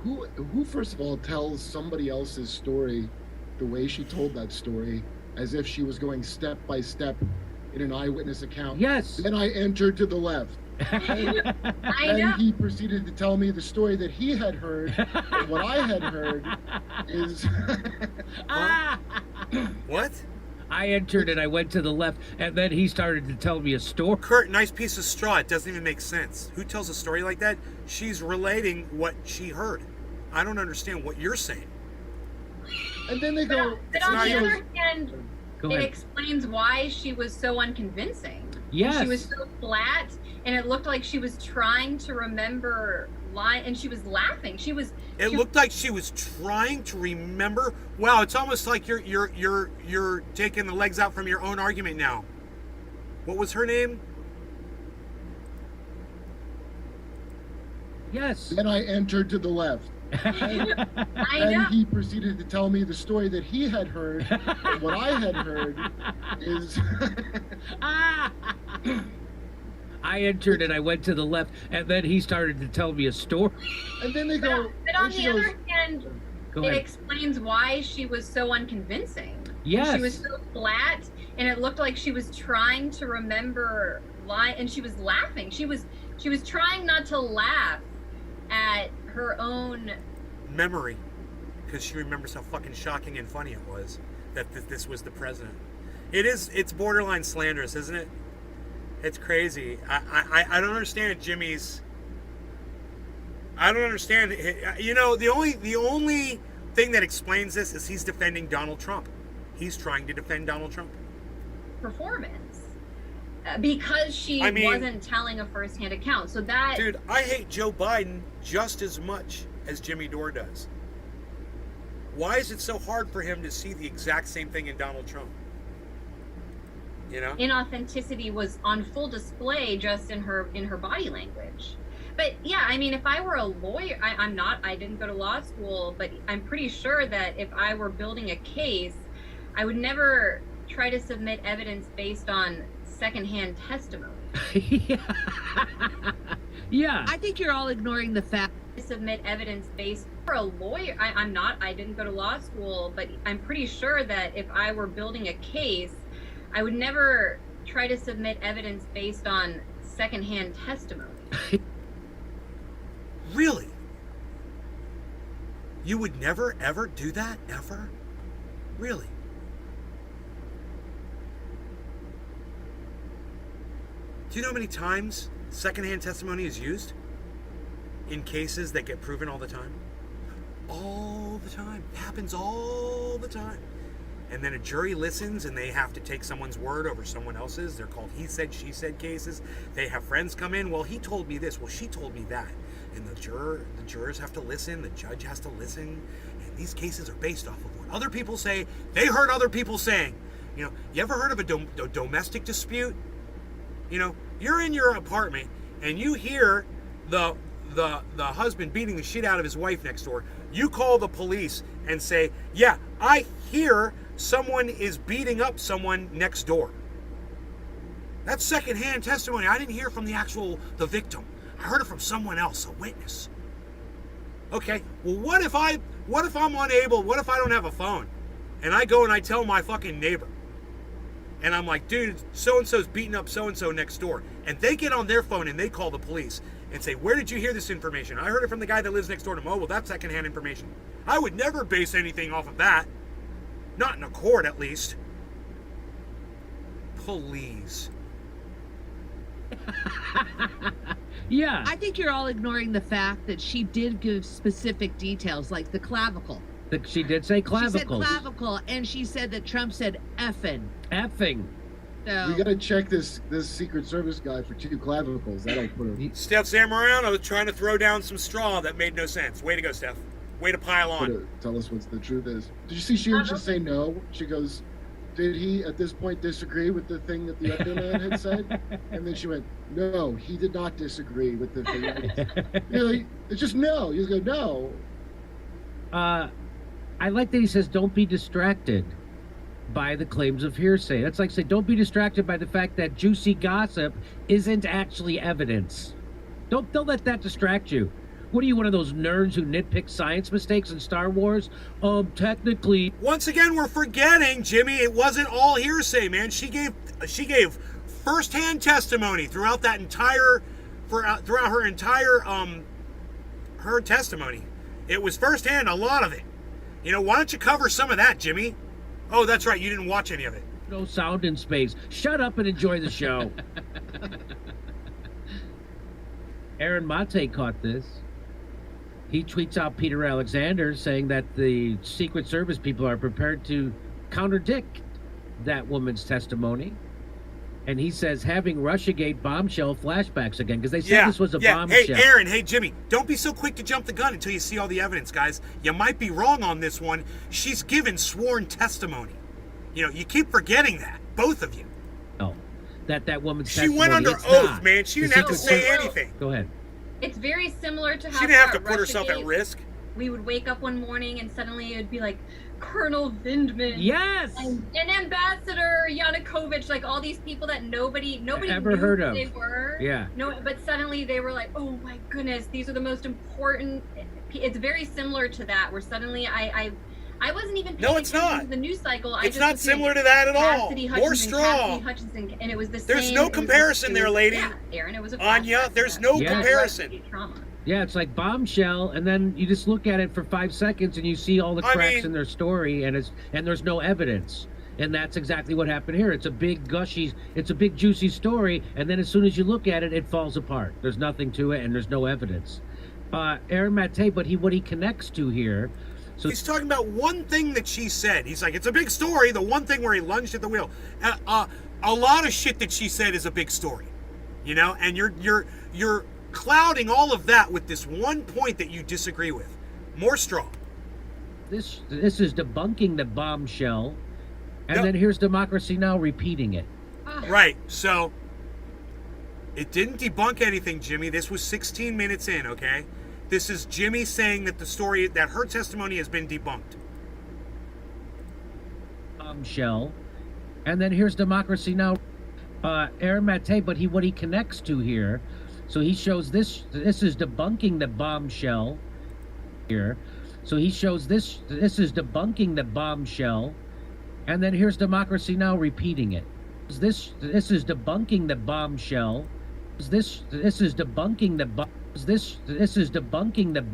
Who first of all tells somebody else's story the way she told that story, as if she was going step by step in an eyewitness account? Yes. Then I entered to the left. And he proceeded to tell me the story that he had heard. And what I had heard is... What? I entered and I went to the left, and then he started to tell me a story. Kurt, nice piece of straw. It doesn't even make sense. Who tells a story like that? She's relating what she heard. I don't understand what you're saying. And then they go... But on the other hand, it explains why she was so unconvincing. Yes. She was so flat, and it looked like she was trying to remember and she was laughing. It looked like she was trying to remember. Wow, it's almost like you're taking the legs out from your own argument now. What was her name? Yes. Then I entered to the left. And he proceeded to tell me the story that he had heard. And what I had heard is... I entered and I went to the left, and then he started to tell me a story. And then they go... But on the other hand, it explains why she was so unconvincing. Yes. She was so flat, and it looked like she was trying to remember lying, and she was laughing. She was trying not to laugh at her own memory, because she remembers how fucking shocking and funny it was that this was the president. It's borderline slanderous, isn't it? It's crazy. I don't understand Jimmy's. I don't understand. You know, the only thing that explains this is he's defending Donald Trump. He's trying to defend Donald Trump. Performance. Because she wasn't telling a first-hand account. So that... Dude, I hate Joe Biden just as much as Jimmy Dore does. Why is it so hard for him to see the exact same thing in Donald Trump? You know? Inauthenticity was on full display just in her body language. But yeah, I mean, if I were a lawyer, I didn't go to law school, but I'm pretty sure that if I were building a case, I would never try to submit evidence based on secondhand testimony. Yeah. I think you're all ignoring the fact. Submit evidence based for a lawyer. I didn't go to law school, but I'm pretty sure that if I were building a case, I would never try to submit evidence based on secondhand testimony. Really? You would never ever do that, ever? Really? Do you know how many times secondhand testimony is used in cases that get proven all the time? All the time. It happens all the time. And then a jury listens and they have to take someone's word over someone else's. They're called he said, she said cases. They have friends come in. Well, he told me this. Well, she told me that. And the jurors have to listen. The judge has to listen. And these cases are based off of what other people say. They heard other people saying. You know, you ever heard of a domestic dispute? You know, you're in your apartment and you hear the husband beating the shit out of his wife next door. You call the police and say, yeah, I hear someone is beating up someone next door. That's secondhand testimony. I didn't hear from the victim. I heard it from someone else, a witness. Okay, well, what if I'm unable, what if I don't have a phone? And I go and I tell my fucking neighbor. And I'm like, dude, so-and-so's beating up so-and-so next door. And they get on their phone and they call the police and say, where did you hear this information? I heard it from the guy that lives next door to me. Oh, well, that's secondhand information. I would never base anything off of that. Not in a court, at least. Please. Yeah. I think you're all ignoring the fact that she did give specific details, like the clavicle. She did say clavicle. She said clavicle, and she said that Trump said effing. Effing. So, we gotta check this Secret Service guy for 2 clavicles. That'll put her. Steph Zamorano was trying to throw down some straw that made no sense. Way to go, Steph. Way to pile on. Tell us what the truth is. Did you see she didn't just say no? She goes, did he at this point disagree with the thing that the other man had said? And then she went, no, he did not disagree with the thing. Really? It's just no. You just go, no. I like that he says, don't be distracted by the claims of hearsay. That's like say, don't be distracted by the fact that juicy gossip isn't actually evidence. Don't let that distract you. What are you, one of those nerds who nitpick science mistakes in Star Wars? Technically. Once again, we're forgetting, Jimmy, it wasn't all hearsay, man. She gave firsthand testimony throughout that entire, throughout her entire, her testimony. It was firsthand, a lot of it. You know, why don't you cover some of that, Jimmy? Oh, that's right, you didn't watch any of it. No sound in space. Shut up and enjoy the show. Aaron Mate caught this. He tweets out Peter Alexander saying that the Secret Service people are prepared to contradict that woman's testimony. And he says having Russiagate bombshell flashbacks again, because they said this was a bombshell. Hey, Aaron, hey, Jimmy, don't be so quick to jump the gun until you see all the evidence, guys. You might be wrong on this one. She's given sworn testimony. You know, you keep forgetting that, both of you. Oh, that woman's she testimony. Went under oath, man. She didn't have to say anything. Go ahead. It's very similar to how she didn't have to put herself at risk. We would wake up one morning and suddenly it would be like Colonel Vindman. Yes. And Ambassador Yanukovych, like all these people that nobody ever knew heard who of. they were. Yeah. No, but suddenly they were like, oh my goodness, these are the most important. It's very similar to that, where suddenly I I wasn't even paying No, it's attention not. to the news cycle. I It's just not was saying similar to that at all. Cassidy More Hutchinson, straw. Cassidy Hutchinson, and it was the same. There's no comparison there, lady. Yeah, Aaron, it was a Anya, flashback there's to no Yeah. comparison. trauma. Yeah, it's like Bombshell, and then you just look at it for 5 seconds and you see all the I cracks mean- in their story, and there's no evidence. And that's exactly what happened here. It's a big gushy, it's a big juicy story, and then as soon as you look at it, it falls apart. There's nothing to it, and there's no evidence. Aaron Maté, but what he connects to here. So He's talking about one thing that she said. He's like, it's a big story. The one thing where he lunged at the wheel. A lot of shit that she said is a big story, you know. And you're clouding all of that with this one point that you disagree with. More straw. this is debunking the Bombshell, and Yep. then here's Democracy Now! Repeating it. Right. So it didn't debunk anything, Jimmy. This was 16 minutes in. Okay. This is Jimmy saying that the story, that her testimony has been debunked. Bombshell, and then here's Democracy Now! Aaron Maté, but what he connects to here. So he shows this is debunking the Bombshell here. So he shows this is debunking the Bombshell, and then here's Democracy Now! Repeating it. This is debunking the Bombshell. This is debunking the this is debunking the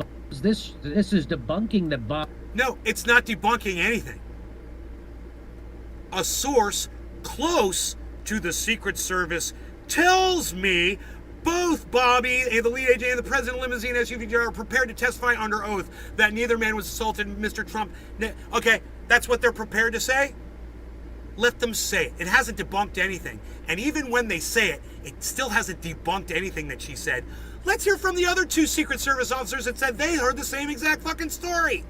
this is debunking the bomb. No, it's not debunking anything. A source close to the Secret Service tells me both Bobby, the lead agent, and the president limousine SUV are prepared to testify under oath that neither man was assaulted. Mr. Trump. Okay, that's what they're prepared to say? Let them say it. It hasn't debunked anything. And even when they say it, it still hasn't debunked anything that she said. Let's hear from the other two Secret Service officers that said they heard the same exact fucking story.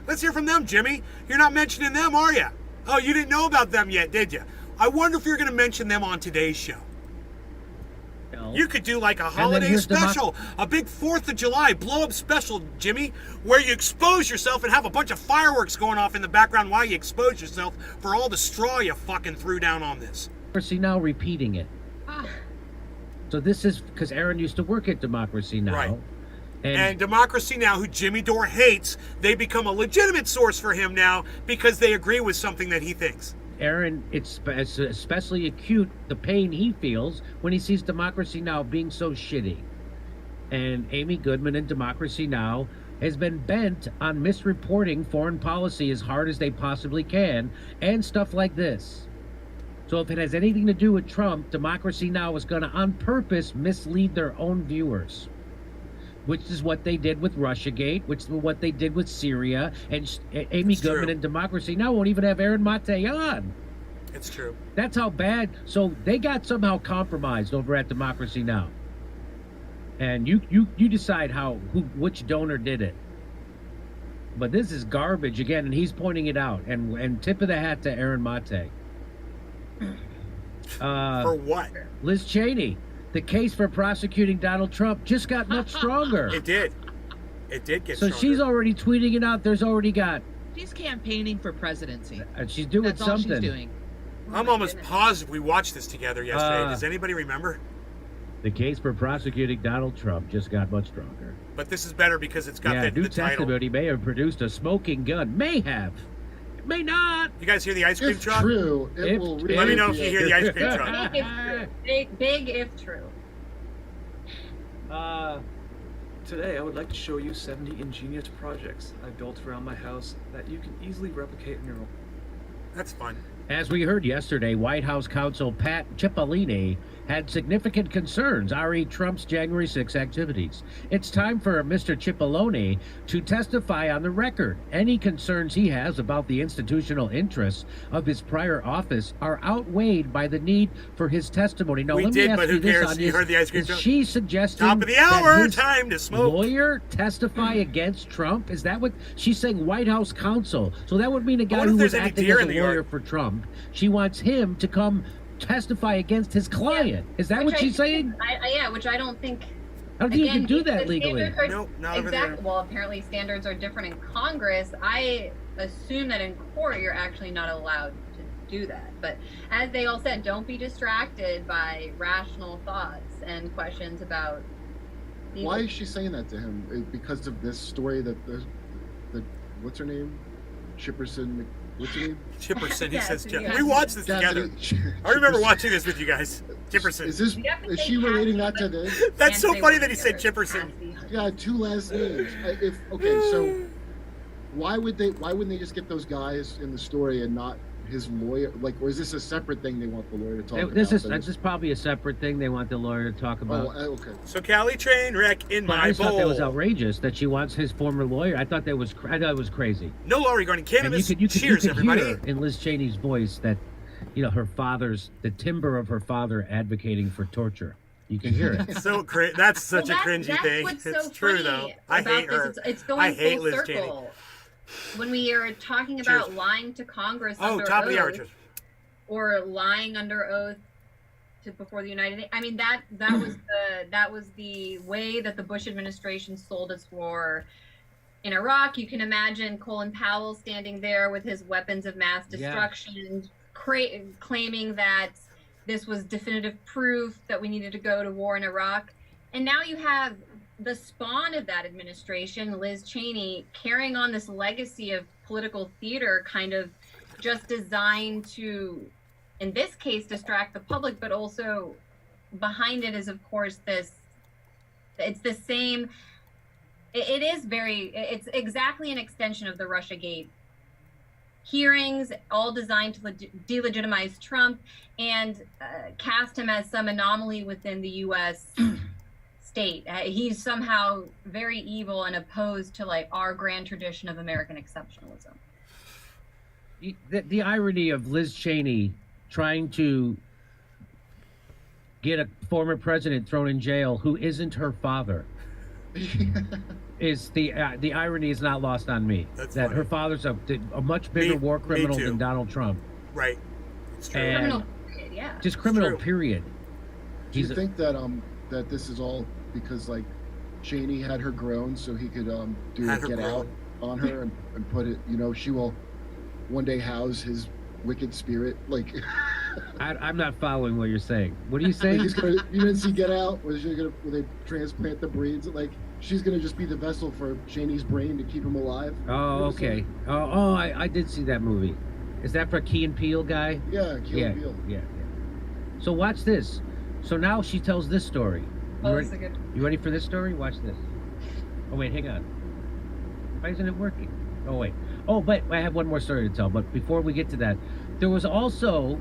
Let's hear from them, Jimmy. You're not mentioning them, are you? Oh, you didn't know about them yet, did you? I wonder if you're going to mention them on today's show. No. You could do like a holiday special, a big 4th of July blow-up special, Jimmy, where you expose yourself and have a bunch of fireworks going off in the background while you expose yourself for all the straw you fucking threw down on this. Democracy Now! Repeating it. So this is because Aaron used to work at Democracy Now! Right. And Democracy Now!, who Jimmy Dore hates, they become a legitimate source for him now because they agree with something that he thinks. Aaron, it's especially acute, the pain he feels when he sees Democracy Now! Being so shitty. And Amy Goodman in Democracy Now! Has been bent on misreporting foreign policy as hard as they possibly can, and stuff like this. So if it has anything to do with Trump, Democracy Now! Is going to on purpose mislead their own viewers. Which is what they did with Russiagate, which is what they did with Syria, and Amy Goodman and Democracy Now! Won't even have Aaron Maté on. It's true. That's how bad. So they got somehow compromised over at Democracy Now! And you decide which donor did it. But this is garbage again, and he's pointing it out. And tip of the hat to Aaron Maté. For what? Liz Cheney. The case for prosecuting Donald Trump just got much stronger. It did. It did get So stronger. she's already tweeting it out. There's already got. She's campaigning for presidency. And she's doing That's something. all she's doing. I'm almost positive we watched this together yesterday. Does anybody remember? The case for prosecuting Donald Trump just got much stronger. But this is better because it's got Yeah, the new title. testimony may have produced a smoking gun. May have. May not. You guys hear the ice cream If truck? true, it will really Let me know if be you hear the ice cream Big truck. if true. Big if true. Today I would like to show you 70 ingenious projects I built around my house that you can easily replicate in your own. That's fun. As we heard yesterday, White House counsel Pat Cipollone had significant concerns re Trump's January 6 activities. It's time for Mr. Cipollone to testify on the record. Any concerns he has about the institutional interests of his prior office are outweighed by the need for his testimony. Now, We let did, me ask but you who this, cares? Anya, You heard the ice cream is truck? she suggesting Top of the that hour, his time to smoke. lawyer testify against Trump? Is that what she's saying? White House counsel. So that would mean a guy wonder if who was there's any acting deer as a in the lawyer yard. for Trump. She wants him to come testify against his client. Is that Which what she's saying? Yeah, which I don't think. I don't think you Again, can do if that the legally. standards are- Nope, not over there. Exactly. Well, apparently standards are different in Congress. I assume that in court you're actually not allowed to do that. But as they all said, don't be distracted by rational thoughts and questions about. legal- Why is she saying that to him? Because of this story that the what's her name? Chipperson. What's her name? Chipperson. He says Cassidy. Chip. We watched this together. I remember watching this with you guys. Chipperson. Is she relating that to this? That's so funny that he said Chipperson. Yeah, 2 last names. So why wouldn't they just get those guys in the story and not his lawyer? Like, or is this a separate thing they want the lawyer to talk about? This is probably a separate thing they want the lawyer to talk about. Oh, okay. So Callie train wreck in But my I just bowl. thought that was outrageous that she wants his former lawyer. I thought it was crazy. No law regarding cannabis. And you Cheers, could everybody. hear in Liz Cheney's voice that, the timbre of her father advocating for torture. You can hear it. So that's such a cringy that's thing. What's It's so true funny though. I about hate this. her. It's going I hate full Liz circle. Cheney. When we are talking Cheers. about lying to Congress Oh, under top of the hour. oath, Cheers. or lying under oath before the United Nations. I mean, that was the way that the Bush administration sold its war in Iraq. You can imagine Colin Powell standing there with his weapons of mass destruction, claiming that this was definitive proof that we needed to go to war in Iraq. And now you have the spawn of that administration, Liz Cheney, carrying on this legacy of political theater, kind of just designed to, in this case, distract the public, but also behind it is, of course, it's exactly an extension of the Russiagate hearings, all designed to delegitimize Trump and cast him as some anomaly within the U.S. state. He's somehow very evil and opposed to our grand tradition of American exceptionalism. The irony of Liz Cheney trying to get a former president thrown in jail who isn't her father is the irony is not lost on me. That's that funny. her father's a much bigger war criminal too. than Donald Trump. Right. It's true. And Criminal period, yeah. just criminal, true. period. Do you think that that this is all because Cheney had her grown so he could do Had a her get out grown. on her and put it, she will one day house his wicked spirit. I'm not following what you're saying. What are you saying? You didn't see Get Out where they transplant the brains? She's gonna just be the vessel for Cheney's brain to keep him alive. Oh, okay. I did see that movie. Is that for Key and Peele guy? Yeah, Key and Peele. Yeah. So watch this. So now she tells this story. You ready for this story? Watch this. Oh wait, hang on. Why isn't it working? Oh wait. Oh, but I have one more story to tell. But before we get to that, there was also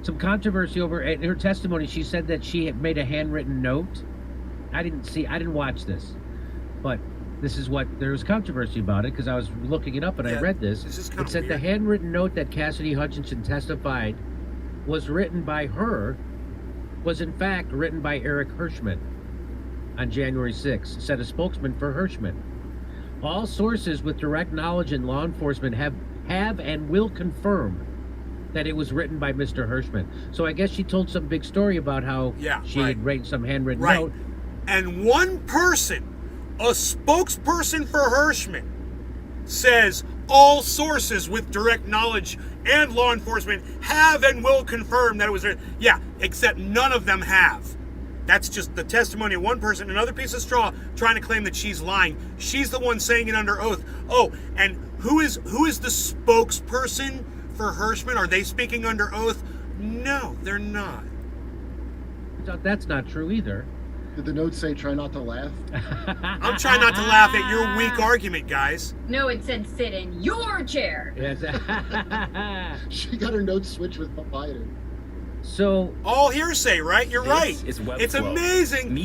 some controversy over in her testimony. She said that she had made a handwritten note. I didn't watch this, but this is what there was controversy about it because I was looking it up and I read this. It said the handwritten note that Cassidy Hutchinson testified was written by her was in fact written by Eric Hirschman on January 6th, said a spokesman for Hirschman. All sources with direct knowledge in law enforcement have and will confirm that it was written by Mr. Hirschman. So I guess she told some big story about how she had written some handwritten note. And one person, a spokesperson for Hirschman, says all sources with direct knowledge and law enforcement have and will confirm that it was written. Yeah, except none of them have. That's just the testimony of one person. Another piece of straw trying to claim that she's lying. She's the one saying it under oath. Oh, and who is the spokesperson for Hirschman? Are they speaking under oath? No, they're not. That's not true either. Did the note say try not to laugh? I'm trying not to laugh at your weak argument, guys. No, it said sit in your chair. Yes. She got her notes switched with Biden. So all hearsay, right? You're right. It's amazing.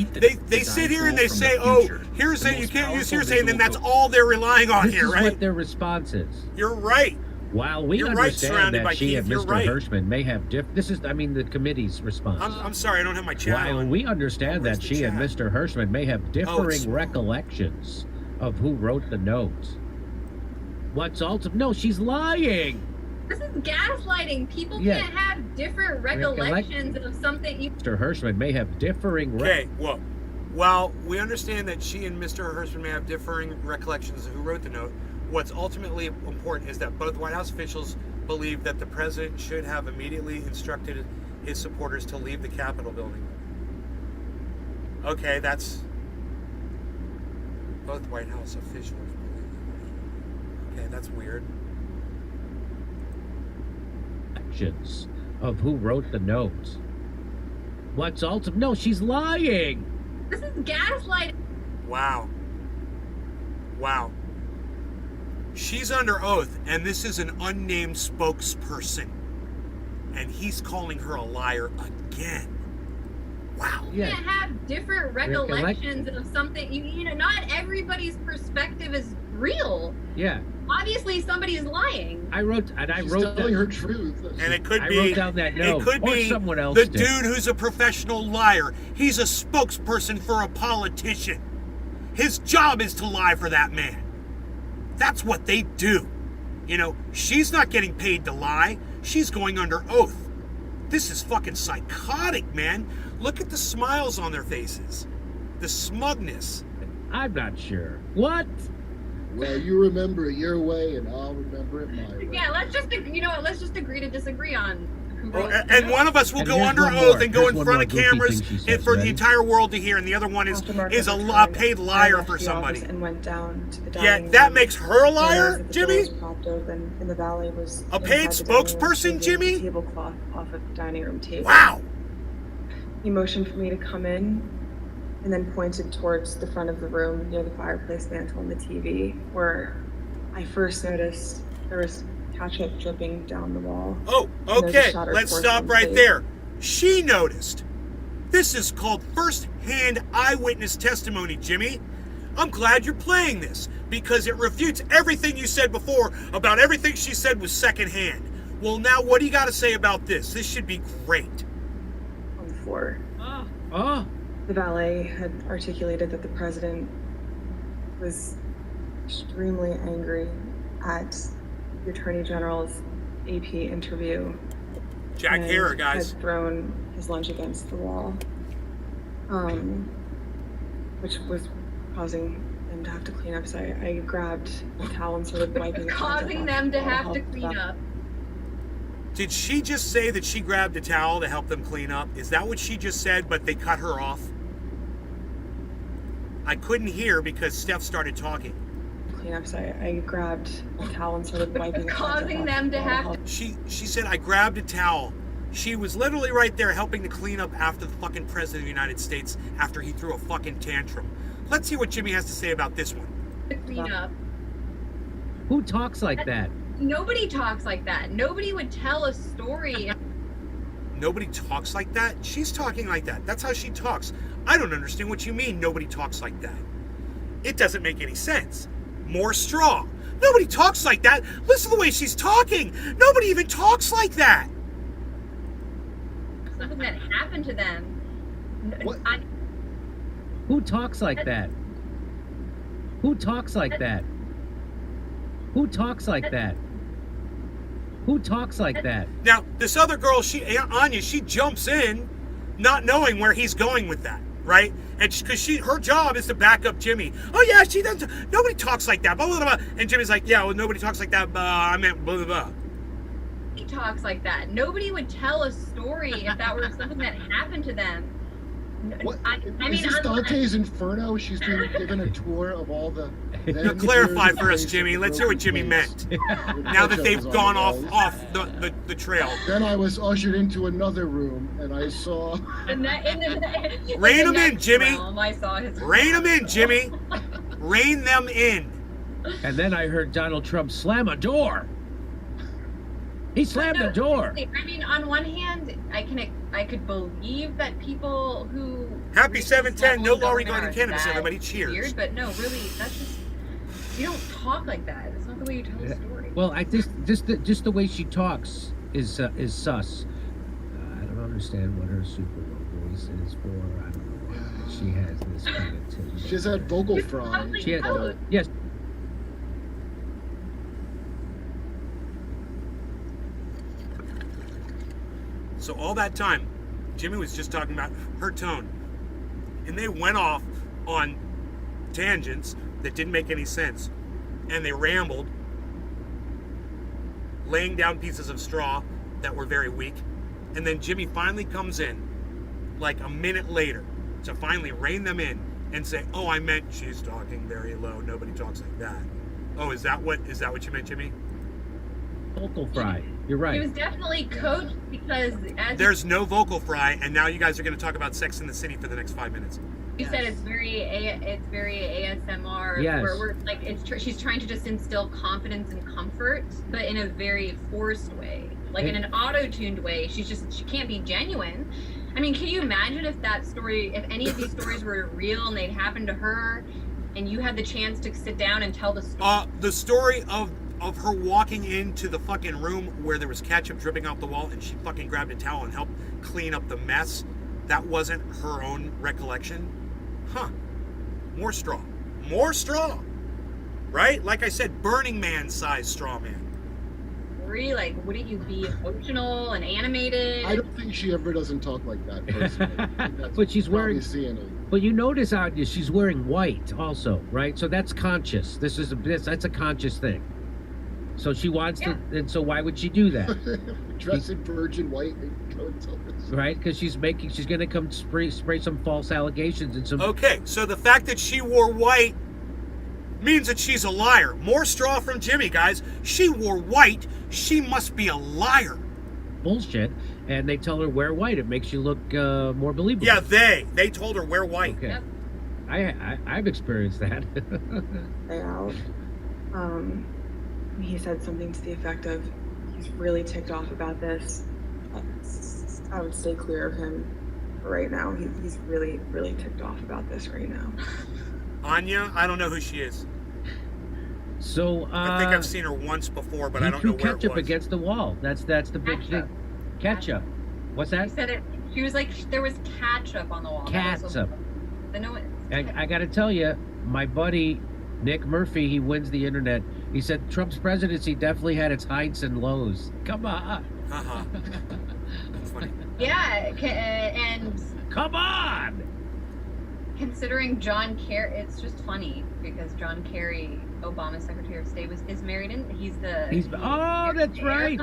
They sit here and they say, "Oh, hearsay. You can't use hearsay," and then that's all they're relying on this here, is right? What their response is. You're right. While we You're right, understand surrounded by that she Keith, and you're Mr. right. Hirschman may have the committee's response. I'm sorry, I don't have my chat While on. we understand Where's that the she and chat? Mr. Hirschman may have differing recollections of who wrote the note. What's ultimate? No, she's lying. This is gaslighting. People Yeah. can't have different recollections of something. Mr. Hirschman may have differing. Okay, well, while we understand that she and Mr. Hirschman may have differing recollections of who wrote the note, what's ultimately important is that both White House officials believe that the president should have immediately instructed his supporters to leave the Capitol building. Okay, that's both White House officials believe. Okay, that's weird. questions of who wrote the note. What's ultimate? No, she's lying. This is gaslighting. Wow. Wow. She's under oath, and this is an unnamed spokesperson. And he's calling her a liar again. Wow. You can't have different recollections of something. You know, not everybody's perspective is real. Yeah. Obviously, somebody's lying. I wrote telling her truth. And it could I be, wrote down that note, it could or be someone else the did. dude who's a professional liar. He's a spokesperson for a politician. His job is to lie for that man. That's what they do. You know, she's not getting paid to lie. She's going under oath. This is fucking psychotic, man. Look at the smiles on their faces. The smugness. I'm not sure. What? Well, you remember it your way, and I'll remember it my way. Yeah, let's just agree to disagree on who wrote it. And one of us will And go here's under one oath more. and go Here's in one front more of goofy cameras thing she and says, for the ready? entire world to hear, and the other one is a paid liar for somebody. And went down to the Yeah, dining that room. makes her a liar, The door Jimmy? was propped open, and the valet was A paid inside the dining room, spokesperson, taking Jimmy? the tablecloth off of the dining room table. Wow. He motioned for me to come in, and then pointed towards the front of the room near the fireplace mantle and the TV, where I first noticed there was ketchup dripping down the wall. Oh, And there's a okay. shattered Let's porcelain stop right plate. there. She noticed. This is called first-hand eyewitness testimony, Jimmy. I'm glad you're playing this because it refutes everything you said before about everything she said was secondhand. Well, now what do you got to say about this? This should be great. On the floor. Oh. The valet had articulated that the president was extremely angry at the attorney general's AP interview. Jack and Harrer, guys. had thrown his lunch against the wall, which was causing them to have to clean up. So I grabbed a towel and started wiping the Causing them to have to clean up. Did she just say that she grabbed a towel to help them clean up? Is that what she just said, but they cut her off? I couldn't hear because Steph started talking. Clean up. So I grabbed a towel and started wiping the Causing them to have to. She said, I grabbed a towel. She was literally right there helping to clean up after the fucking president of the United States after he threw a fucking tantrum. Let's see what Jimmy has to say about this one. To clean up. Who talks like that? Nobody talks like that. Nobody would tell a story. Nobody talks like that? She's talking like that. That's how she talks. I don't understand what you mean nobody talks like that. It doesn't make any sense. More straw. Nobody talks like that. Listen to the way she's talking. Nobody even talks like that. Something that happened to them. What? Who talks like that? Who talks like that? Who talks like that? Who talks like that? Now, this other girl, Anya, she jumps in not knowing where he's going with that, right? And because her job is to back up Jimmy. Oh, yeah, she doesn't. Nobody talks like that. Blah, blah, blah. And Jimmy's like, yeah, well, nobody talks like that. I meant blah, blah, blah. He talks like that. Nobody would tell a story if that were something that happened to them. What? I mean, is this Dante's Inferno? She's being given a tour of all the. Now, clarify for us, Jimmy. Let's hear what Jimmy meant. Now that they've gone off the trail. Then I was ushered into another room, and I saw. Rein them in, Jimmy. I saw his. Rein them in, Jimmy. Rein them in. And then I heard Donald Trump slam a door. He slammed the door. I mean, on one hand, I could believe that people who Happy 710, no law government regarding are cannabis. that Everybody cheers. Weird, but no, really, that's just you don't talk like that. It's not the way you tell a story. Well, I just the way she talks is sus. I don't understand what her super low voice is for. I don't know why she has this kind of thing. She has that vocal fry. She has, yes. So all that time, Jimmy was just talking about her tone. And they went off on tangents that didn't make any sense. And they rambled, laying down pieces of straw that were very weak. And then Jimmy finally comes in, like a minute later, to finally rein them in and say, oh, I meant she's talking very low. Nobody talks like that. Oh, is that what you meant, Jimmy? Vocal fry. You're right. He was definitely coached because there's no vocal fry, and now you guys are going to talk about Sex in the City for the next 5 minutes. You said it's very ASMR. Yes. Where we're like she's trying to just instill confidence and comfort, but in a very forced way, like in an auto-tuned way. She can't be genuine. I mean, can you imagine if any of these stories were real and they'd happened to her, and you had the chance to sit down and tell the story? The story of her walking into the fucking room where there was ketchup dripping off the wall, and she fucking grabbed a towel and helped clean up the mess. That wasn't her own recollection. Huh. More straw. Right? Like I said, Burning Man size straw man. Like, wouldn't you be emotional and animated? I don't think she ever doesn't talk like that personally. But she's wearing. CNN. But you notice, Anya, she's wearing white also, right? So that's conscious. That's a conscious thing. So she wants to, and so why would she do that? Dress in virgin white and go and tell this. Right? Because she's going to come spray some false allegations and some. Okay, so the fact that she wore white means that she's a liar. More straw from Jimmy, guys. She wore white. She must be a liar. Bullshit. And they tell her wear white. It makes you look more believable. Yeah, they told her wear white. Okay. Yep. I've experienced that. Out. He said something to the effect of, he's really ticked off about this. I would stay clear of him right now. He's really, really ticked off about this right now. Anya, I don't know who she is. So I think I've seen her once before, but I don't know where it was. Ketchup against the wall. That's the big thing. Ketchup. What's that? She said it. She was like, there was ketchup on the wall. Ketchup. I got to tell you, my buddy Nick Murphy, he wins the internet. He said Trump's presidency definitely had its heights and lows. Come on. Uh-huh. That's funny. Yeah, and come on. Considering John Kerry, it's just funny because John Kerry, Obama's Secretary of State, is married, and that's right.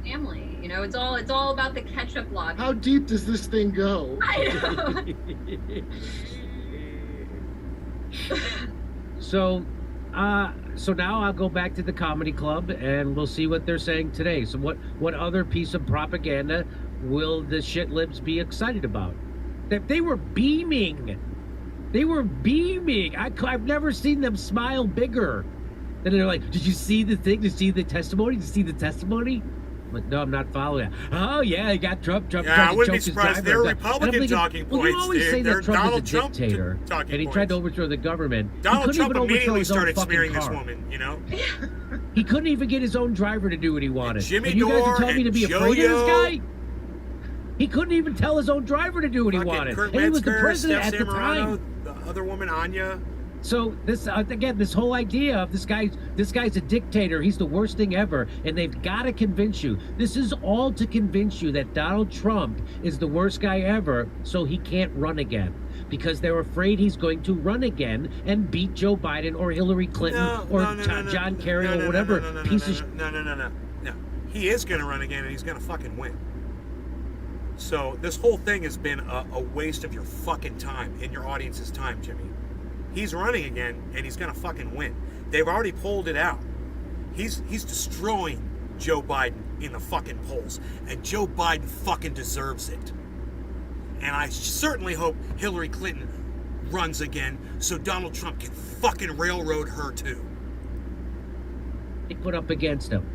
Family, you know, it's all about the ketchup lobby. How deep does this thing go? I know. So now I'll go back to the comedy club and we'll see what they're saying today. So what other piece of propaganda will the shit libs be excited about? That they were beaming. They were beaming. I've never seen them smile bigger. And they're like, did you see the thing? Did you see the testimony? Did you see the testimony? I'm like, no, I'm not following it. Oh, yeah, you got Trump. Yeah, I wouldn't be surprised. They're Republican talking points. You always say that Trump is a dictator, and he tried to overthrow the government. Donald Trump immediately started smearing this woman, you know? He couldn't even get his own driver to do what he wanted. Jimmy and you guys Dore are telling me to be afraid of this guy? He couldn't even tell his own driver to do what he wanted. Kurt and he was the Metzger, president at the Zamorano, time. the other woman, Anya. So this again, this whole idea of this guy's a dictator. He's the worst thing ever, and they've got to convince you. This is all to convince you that Donald Trump is the worst guy ever, so he can't run again. Because they're afraid he's going to run again and beat Joe Biden or Hillary Clinton John Kerry or whatever piece of. No. He is going to run again, and he's going to fucking win. So this whole thing has been a waste of your fucking time and your audience's time, Jimmy. He's running again, and he's going to fucking win. They've already polled it out. He's destroying Joe Biden in the fucking polls, and Joe Biden fucking deserves it. And I certainly hope Hillary Clinton runs again so Donald Trump can fucking railroad her too. They put up against him.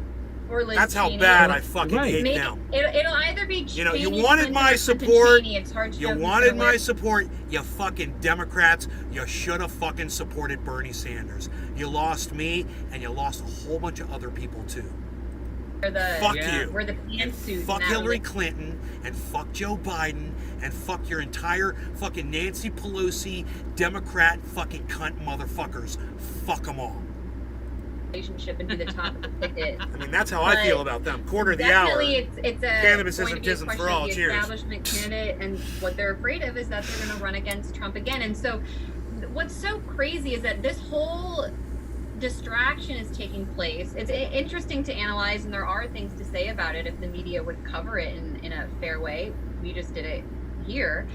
Or Liz That's how Cheney. bad I fucking hate Maybe them. It'll either be Cheney, You know, you wanted Clinton, my or support. Cheney. It's hard to You know who's wanted gonna my win. support. You fucking Democrats. You should have fucking supported Bernie Sanders. You lost me, and you lost a whole bunch of other people too. Fuck you. We're the And pantsuit. fuck now. Hillary Clinton, and fuck Joe Biden, and fuck your entire fucking Nancy Pelosi, Democrat fucking cunt motherfuckers. Fuck them all. Relationship and be the top of the ticket. I mean, that's how I feel about them. Quarter of the hour. Definitely, it's a Cannabis going to be a isn't for question all. of the Cheers. establishment candidate, and what they're afraid of is that they're going to run against Trump again. And so, what's so crazy is that this whole distraction is taking place. It's interesting to analyze, and there are things to say about it if the media would cover it in a fair way. We just did it here.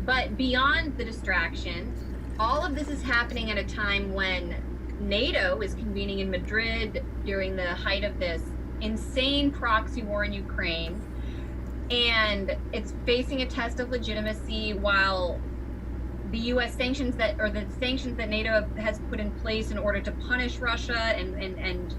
But beyond the distraction, all of this is happening at a time when NATO is convening in Madrid during the height of this insane proxy war in Ukraine, and it's facing a test of legitimacy while the U.S. sanctions that NATO has put in place in order to punish Russia and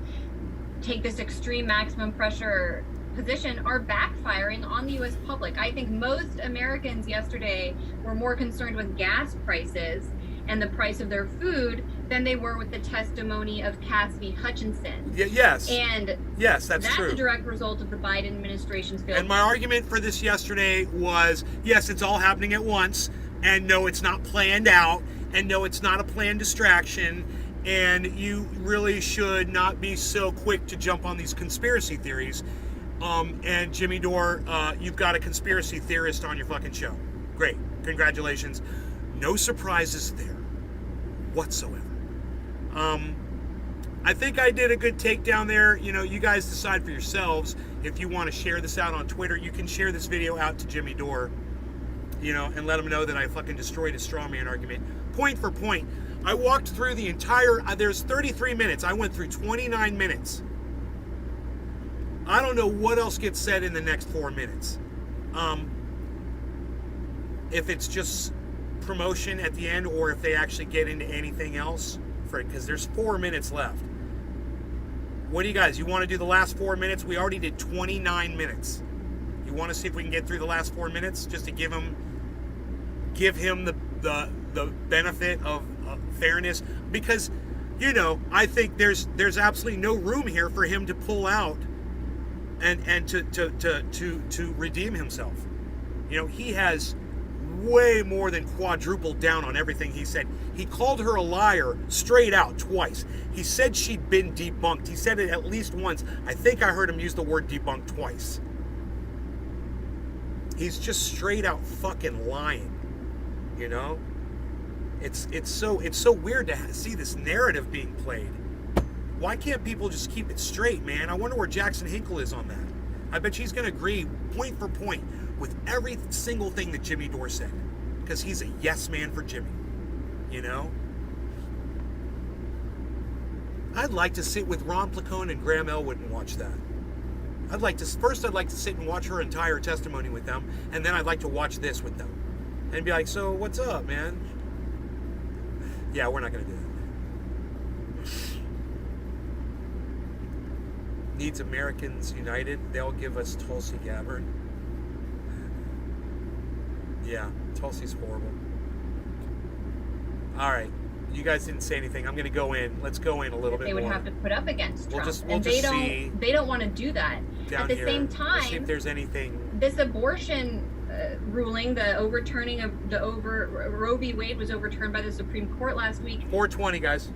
take this extreme maximum pressure position are backfiring on the U.S. public. I think most Americans yesterday were more concerned with gas prices and the price of their food than they were with the testimony of Cassidy Hutchinson. Yes. And yes, that's true. That's a direct result of the Biden administration's failure. And my argument for this yesterday was, yes, it's all happening at once, and no, it's not planned out, and no, it's not a planned distraction, and you really should not be so quick to jump on these conspiracy theories. And Jimmy Dore, you've got a conspiracy theorist on your fucking show. Great. Congratulations. No surprises there whatsoever. I think I did a good takedown there. You know, you guys decide for yourselves. If you want to share this out on Twitter, you can share this video out to Jimmy Dore, you know, and let him know that I fucking destroyed his straw man argument. Point for point. I walked through the entire, there's 33 minutes. I went through 29 minutes. I don't know what else gets said in the next 4 minutes. If it's just promotion at the end or if they actually get into anything else, because there's 4 minutes left. What do you guys, you want to do the last 4 minutes? We already did 29 minutes. You want to see if we can get through the last 4 minutes just to give him the benefit of fairness? Because, you know, I think there's absolutely no room here for him to pull out and to redeem himself. You know, he has way more than quadrupled down on everything he said. He called her a liar straight out twice. He said she'd been debunked. He said it at least once. I think I heard him use the word debunked twice. He's just straight out fucking lying. You know? It's so weird to see this narrative being played. Why can't people just keep it straight, man? I wonder where Jackson Hinkle is on that. I bet she's going to agree point for point with every single thing that Jimmy Dore said. Because he's a yes man for Jimmy. You know? I'd like to sit with Ron Placone and Graham Elwood and watch that. I'd like to sit and watch her entire testimony with them, and then I'd like to watch this with them. And be like, so what's up, man? Yeah, we're not going to do that. Needs Americans United. They'll give us Tulsi Gabbard. Yeah, Tulsi's horrible. All right. You guys didn't say anything. I'm going to go in. Let's go in a little bit more. They would have to put up against Trump. We'll just see. They don't want to do that. At the same time, let's see if there's anything. This abortion ruling, the overturning of Roe v. Wade was overturned by the Supreme Court last week. 420, guys.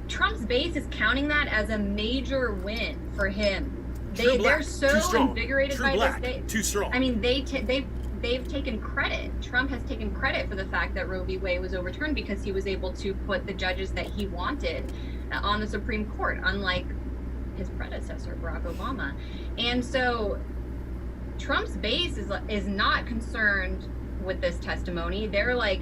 Trump's base is counting that as a major win for him. They're so invigorated by this. Too strong. I mean, they've taken credit. Trump has taken credit for the fact that Roe v. Wade was overturned because he was able to put the judges that he wanted on the Supreme Court, unlike his predecessor, Barack Obama. And so Trump's base is not concerned with this testimony. They're like,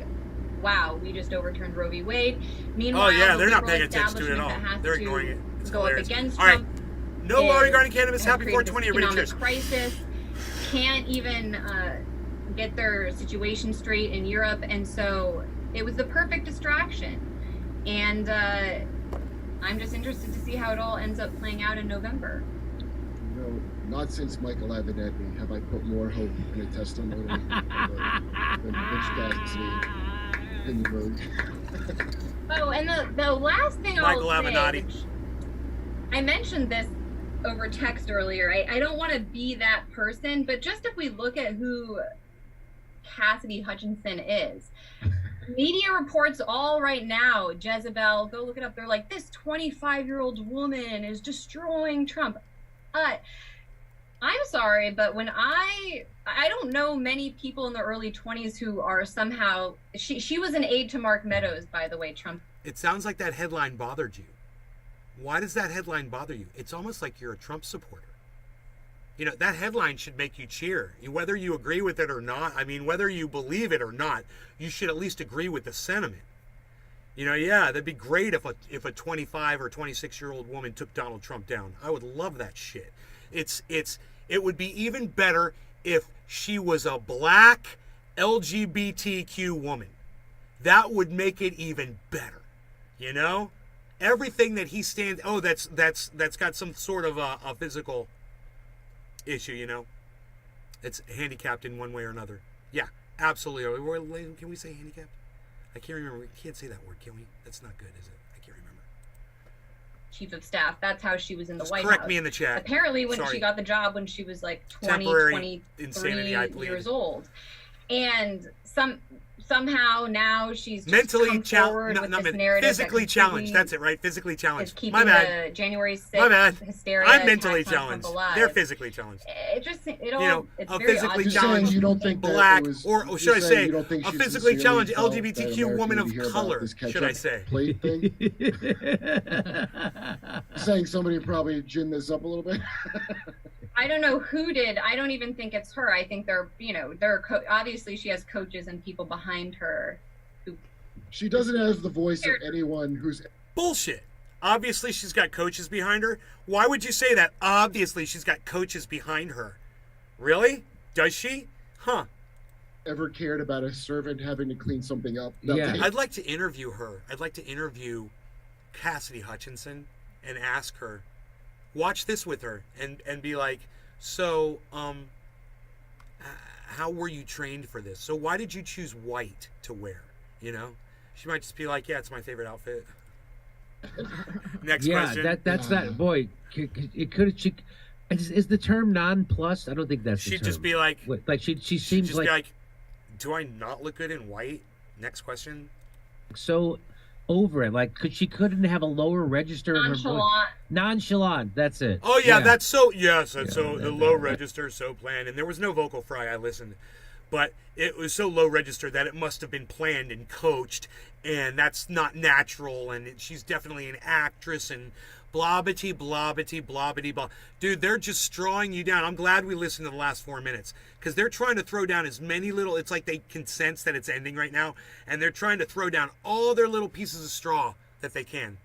wow, we just overturned Roe v. Wade. Meanwhile, they're not paying attention to it at all. They're ignoring it. It's go hilarious. up against all right. Trump. No law regarding cannabis. Happy 420, everybody. Cheers. Crisis. Can't even get their situation straight in Europe, and so it was the perfect distraction. And I'm just interested to see how it all ends up playing out in November. No, not since Michael Avenatti have I put more hope in a testimony than Mitch Cassidy in the road. Oh, and the last thing Michael I'll Avenatti. say, I mentioned this over text earlier. I don't want to be that person, but just if we look at who Cassidy Hutchinson is, media reports all right now, Jezebel, go look it up. They're like, this 25-year-old woman is destroying Trump. I'm sorry, but when I don't know many people in the early 20s who are somehow, she was an aide to Mark Meadows, by the way, Trump. It sounds like that headline bothered you. Why does that headline bother you? It's almost like you're a Trump supporter. You know, that headline should make you cheer. Whether you agree with it or not, I mean, whether you believe it or not, you should at least agree with the sentiment. You know, yeah, that'd be great if a 25 or 26-year-old woman took Donald Trump down. I would love that shit. It would be even better if she was a black LGBTQ woman. That would make it even better. You know? Everything that he stands, that's got some sort of a physical issue, you know? It's handicapped in one way or another. Yeah, absolutely. Can we say handicapped? I can't remember. We can't say that word, can we? That's not good, is it? I can't remember. Chief of staff. That's how she was in the White House. Correct me in the chat. Apparently, when she got the job, when she was like 23 years old, and somehow now she's just mentally challenged. Physically challenged. That's it, right? Physically challenged. My bad. January 6th. My bad. Hysteria. I'm mentally challenged. They're physically challenged. It's very physically odd. challenged you don't think black, that it was, or should I say, a physically challenged sincerely LGBTQ woman of needed to hear color, about this should I ketchup say? plate thing? Saying somebody probably ginned this up a little bit. I don't know who did. I don't even think it's her. I think obviously she has coaches and people behind her. She doesn't have the voice of anyone who's... Bullshit. Obviously she's got coaches behind her. Why would you say that? Obviously she's got coaches behind her. Really? Does she? Huh. Ever cared about a servant having to clean something up? Yeah. I'd like to interview her. I'd like to interview Cassidy Hutchinson and ask her, watch this with her and be like, so, how were you trained for this? So why did you choose white to wear? You know? She might just be like, yeah, it's my favorite outfit. Next question. Yeah, that's not, boy, it could, is the term non-plus? I don't think that's the term. She'd just be like, she she'd seems just like, be like, do I not look good in white? Next question. So over it. Like, she couldn't have a lower register in her voice. Nonchalant. That's it. Oh yeah, that's so. Yes, that's so the low register, so planned, and there was no vocal fry. I listened, but it was so low register that it must have been planned and coached, and that's not natural. And she's definitely an actress and blobbity blobbity blobbity blah. Dude, they're just strawing you down. I'm glad we listened to the last 4 minutes because they're trying to throw down as many little. It's like they can sense that it's ending right now, and they're trying to throw down all their little pieces of straw that they can.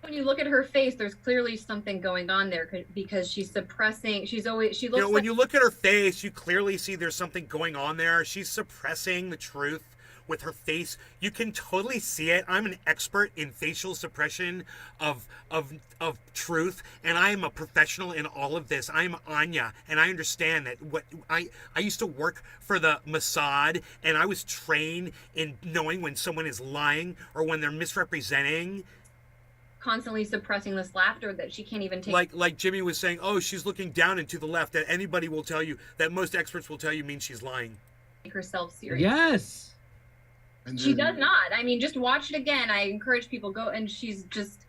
When you look at her face, there's clearly something going on there because she's suppressing. She looks. When you look at her face, you clearly see there's something going on there. She's suppressing the truth with her face. You can totally see it. I'm an expert in facial suppression of truth, and I am a professional in all of this. I'm Anya, and I understand that. I used to work for the Mossad, and I was trained in knowing when someone is lying or when they're misrepresenting. Constantly suppressing this laughter that she can't even take. Like Jimmy was saying, oh, she's looking down and to the left. That anybody will tell you, that most experts will tell you means she's lying. Take herself serious. Yes. She does not. I mean, just watch it again. I encourage people go, and she's just.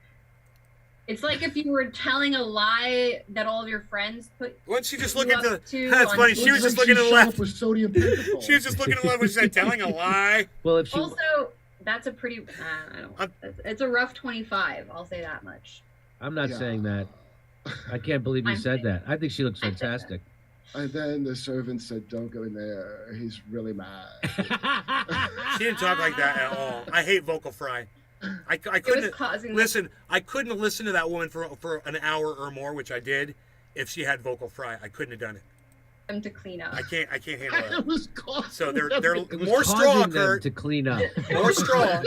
It's like if you were telling a lie that all of your friends put. Wasn't she just looking to? That's funny. She was just looking to the left. With sodium pentothal. She was just looking to the left when she said telling a lie. Well, if she also. That's a pretty. It's a rough 25. I'll say that much. I'm not saying that. I can't believe you said that. I think she looks fantastic. And then the servant said, "Don't go in there. He's really mad." She didn't talk like that at all. I hate vocal fry. I couldn't listen. I couldn't have listened to that woman for an hour or more, which I did. If she had vocal fry, I couldn't have done it. Them to clean up. I can't handle it. It was so they're more straw, Kurt. To clean up. More straw.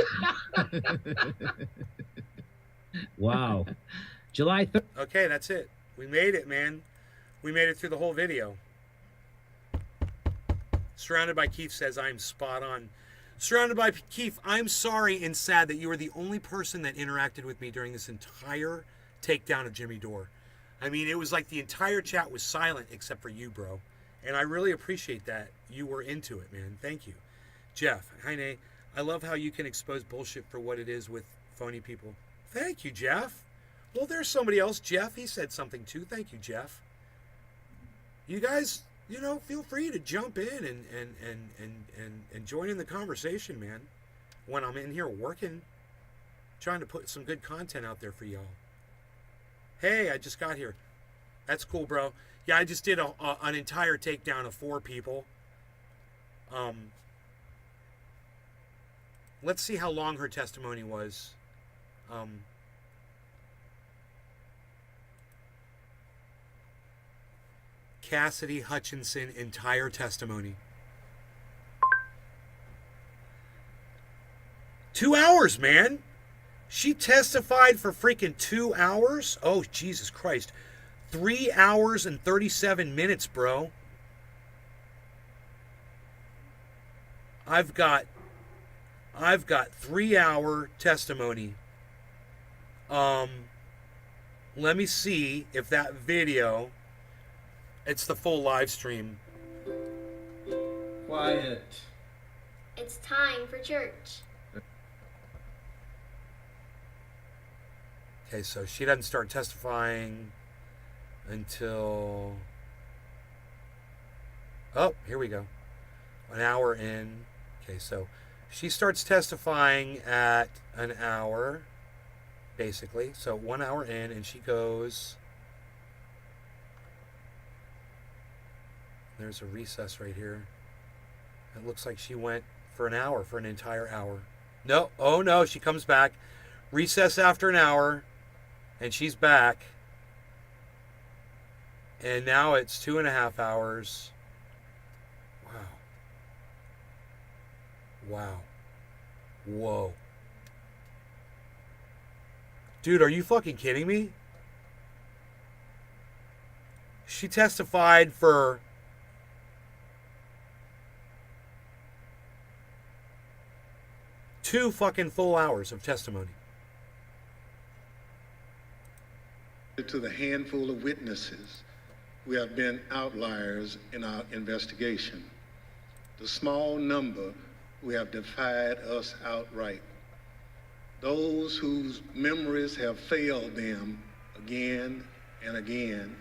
Wow. July 3rd. Okay, that's it. We made it, man. We made it through the whole video. Surrounded by Keith says, I'm spot on. Surrounded by Keith, I'm sorry and sad that you were the only person that interacted with me during this entire takedown of Jimmy Dore. I mean, it was like the entire chat was silent except for you, bro. And I really appreciate that you were into it, man. Thank you. Jeff, hi, Nate. I love how you can expose bullshit for what it is with phony people. Thank you, Jeff. Well, there's somebody else, Jeff. He said something too. Thank you, Jeff. You guys, feel free to jump in and join in the conversation, man. When I'm in here working, trying to put some good content out there for y'all. Hey, I just got here. That's cool, bro. Yeah, I just did an entire takedown of 4 people. Let's see how long her testimony was. Cassidy Hutchinson entire testimony. 2 hours, man. She testified for freaking 2 hours? Oh, Jesus Christ. 3 hours and 37 minutes, bro. I've got 3 hour testimony. Let me see if that video, it's the full live stream. Quiet. It's time for church. Okay, so she doesn't start testifying until... Oh, here we go. An hour in. Okay, so she starts testifying at an hour, basically. So 1 hour in, and she goes... There's a recess right here. It looks like she went for an hour, for an entire hour. No, oh no, she comes back. Recess after an hour, and she's back. And now it's 2.5 hours. Wow. Whoa. Dude, are you fucking kidding me? She testified for... two fucking full hours of testimony. To the handful of witnesses who have been outliers in our investigation, the small number who have defied us outright, those whose memories have failed them again and again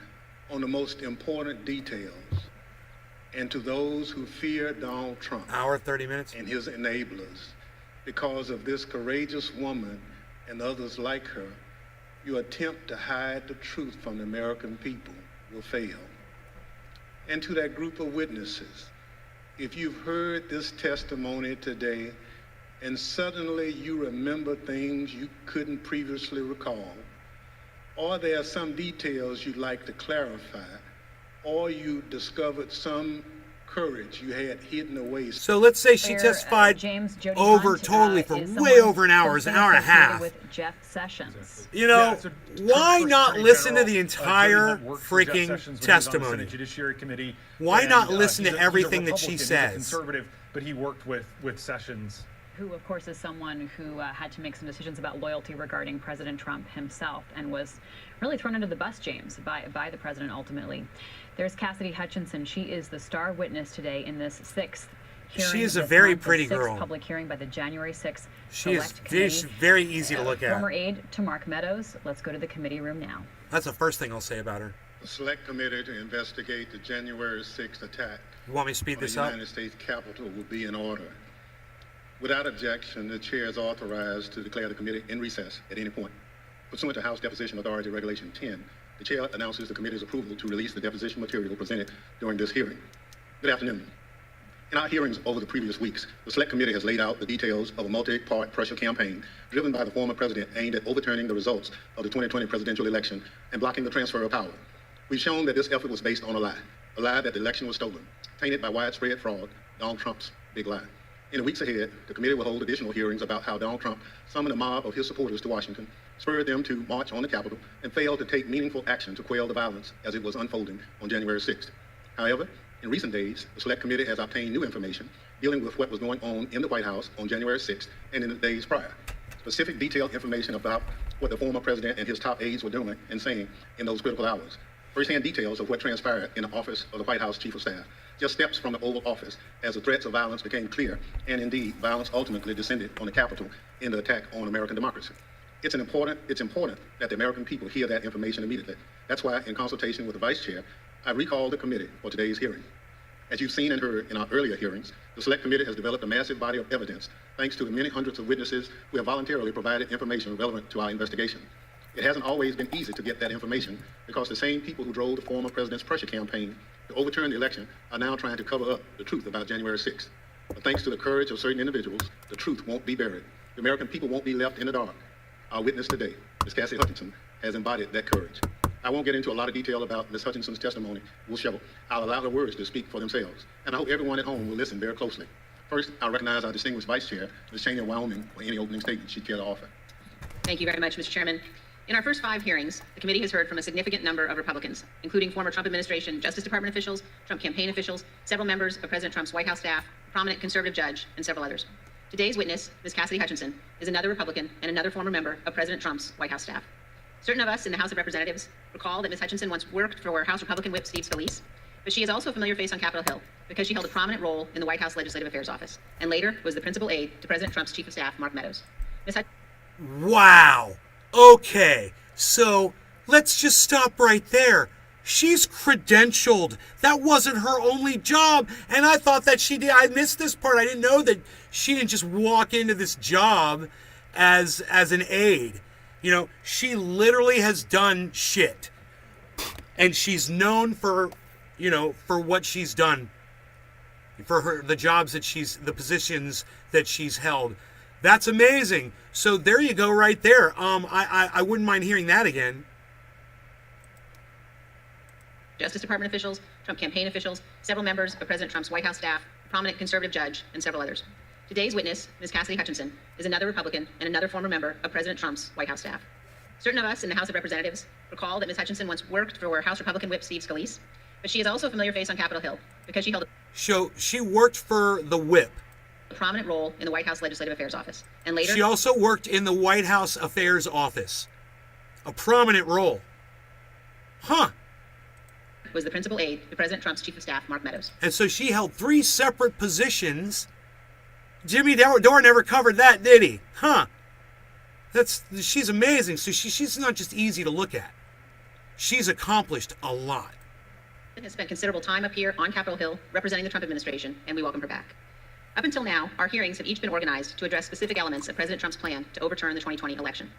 on the most important details, and to those who fear Donald Trump hour 30 minutes and his enablers. Because of this courageous woman and others like her, your attempt to hide the truth from the American people will fail. And to that group of witnesses, if you've heard this testimony today and suddenly you remember things you couldn't previously recall, or there are some details you'd like to clarify, or you discovered some courage you had hidden away. So let's say she testified over totally for way over an hour and a half. With Jeff Sessions. You know, why not listen to the entire freaking testimony? Judiciary Committee. Why not listen to everything that she He's a says? conservative, but he worked with Sessions. Who, of course, is someone who had to make some decisions about loyalty regarding President Trump himself and was really thrown under the bus, James, by the president ultimately. There's Cassidy Hutchinson. She is the star witness today in this sixth hearing. She is a very pretty girl. Public hearing by the January 6th She is Select Committee. she's very easy to look at. Former aide to Mark Meadows. Let's go to the committee room now. That's the first thing I'll say about her. The Select Committee to investigate the January 6th attack You want me to speed this up? on the United States Capitol will be in order. Without objection, the chair is authorized to declare the committee in recess at any point. Pursuant to House Deposition Authority Regulation 10, the chair announces the committee's approval to release the deposition material presented during this hearing. Good afternoon. In our hearings over the previous weeks, the Select Committee has laid out the details of a multi-part pressure campaign driven by the former president aimed at overturning the results of the 2020 presidential election and blocking the transfer of power. We've shown that this effort was based on a lie that the election was stolen, tainted by widespread fraud, Donald Trump's big lie. In the weeks ahead, the committee will hold additional hearings about how Donald Trump summoned a mob of his supporters to Washington, spurred them to march on the Capitol, and failed to take meaningful action to quell the violence as it was unfolding on January 6th. However, in recent days, the Select Committee has obtained new information dealing with what was going on in the White House on January 6th and in the days prior. Specific detailed information about what the former president and his top aides were doing and saying in those critical hours. First-hand details of what transpired in the office of the White House Chief of Staff, just steps from the Oval Office as the threats of violence became clear, and indeed, violence ultimately descended on the Capitol in the attack on American democracy. It's important that the American people hear that information immediately. That's why, in consultation with the Vice Chair, I recalled the committee for today's hearing. As you've seen and heard in our earlier hearings, the Select Committee has developed a massive body of evidence thanks to the many hundreds of witnesses who have voluntarily provided information relevant to our investigation. It hasn't always been easy to get that information because the same people who drove the former president's pressure campaign to overturn the election are now trying to cover up the truth about January 6th. But thanks to the courage of certain individuals, the truth won't be buried. The American people won't be left in the dark. Our witness today, Ms. Cassidy Hutchinson, has embodied that courage. I won't get into a lot of detail about Ms. Hutchinson's testimony. I'll allow her words to speak for themselves, and I hope everyone at home will listen very closely. First, I'll recognize our distinguished Vice Chair, Ms. Cheney of Wyoming, for any opening statement she'd care to offer. Thank you very much, Mr. Chairman. In our first 5 hearings, the committee has heard from a significant number of Republicans, including former Trump administration Justice Department officials, Trump campaign officials, several members of President Trump's White House staff, a prominent conservative judge, and several others. Today's witness, Ms. Cassidy Hutchinson, is another Republican and another former member of President Trump's White House staff. Certain of us in the House of Representatives recall that Ms. Hutchinson once worked for House Republican Whip Steve Scalise, but she is also a familiar face on Capitol Hill because she held a prominent role in the White House Legislative Affairs Office, and later was the principal aide to President Trump's Chief of Staff, Mark Meadows. Wow. Okay. So let's just stop right there. She's credentialed. That wasn't her only job. And I thought that she did. I missed this part. I didn't know that she didn't just walk into this job as an aide. You know, she literally has done shit. And she's known for, you know, for what she's done. For the jobs that the positions that she's held. That's amazing. So there you go right there. I wouldn't mind hearing that again. Justice Department officials, Trump campaign officials, several members of President Trump's White House staff, a prominent conservative judge, and several others. Today's witness, Ms. Cassidy Hutchinson, is another Republican and another former member of President Trump's White House staff. Certain of us in the House of Representatives recall that Ms. Hutchinson once worked for House Republican Whip Steve Scalise, but she is also a familiar face on Capitol Hill because she held she worked for the Whip. A prominent role in the White House Legislative Affairs Office, and later she also worked in the White House Affairs Office. A prominent role. Huh. Was the principal aide to President Trump's Chief of Staff, Mark Meadows. And so she held 3 separate positions. Jimmy Dore never covered that, did he? Huh. She's amazing. So she's not just easy to look at. She's accomplished a lot. Has spent considerable time up here on Capitol Hill representing the Trump administration, and we welcome her back. Up until now, our hearings have each been organized to address specific elements of President Trump's plan to overturn the 2020 election.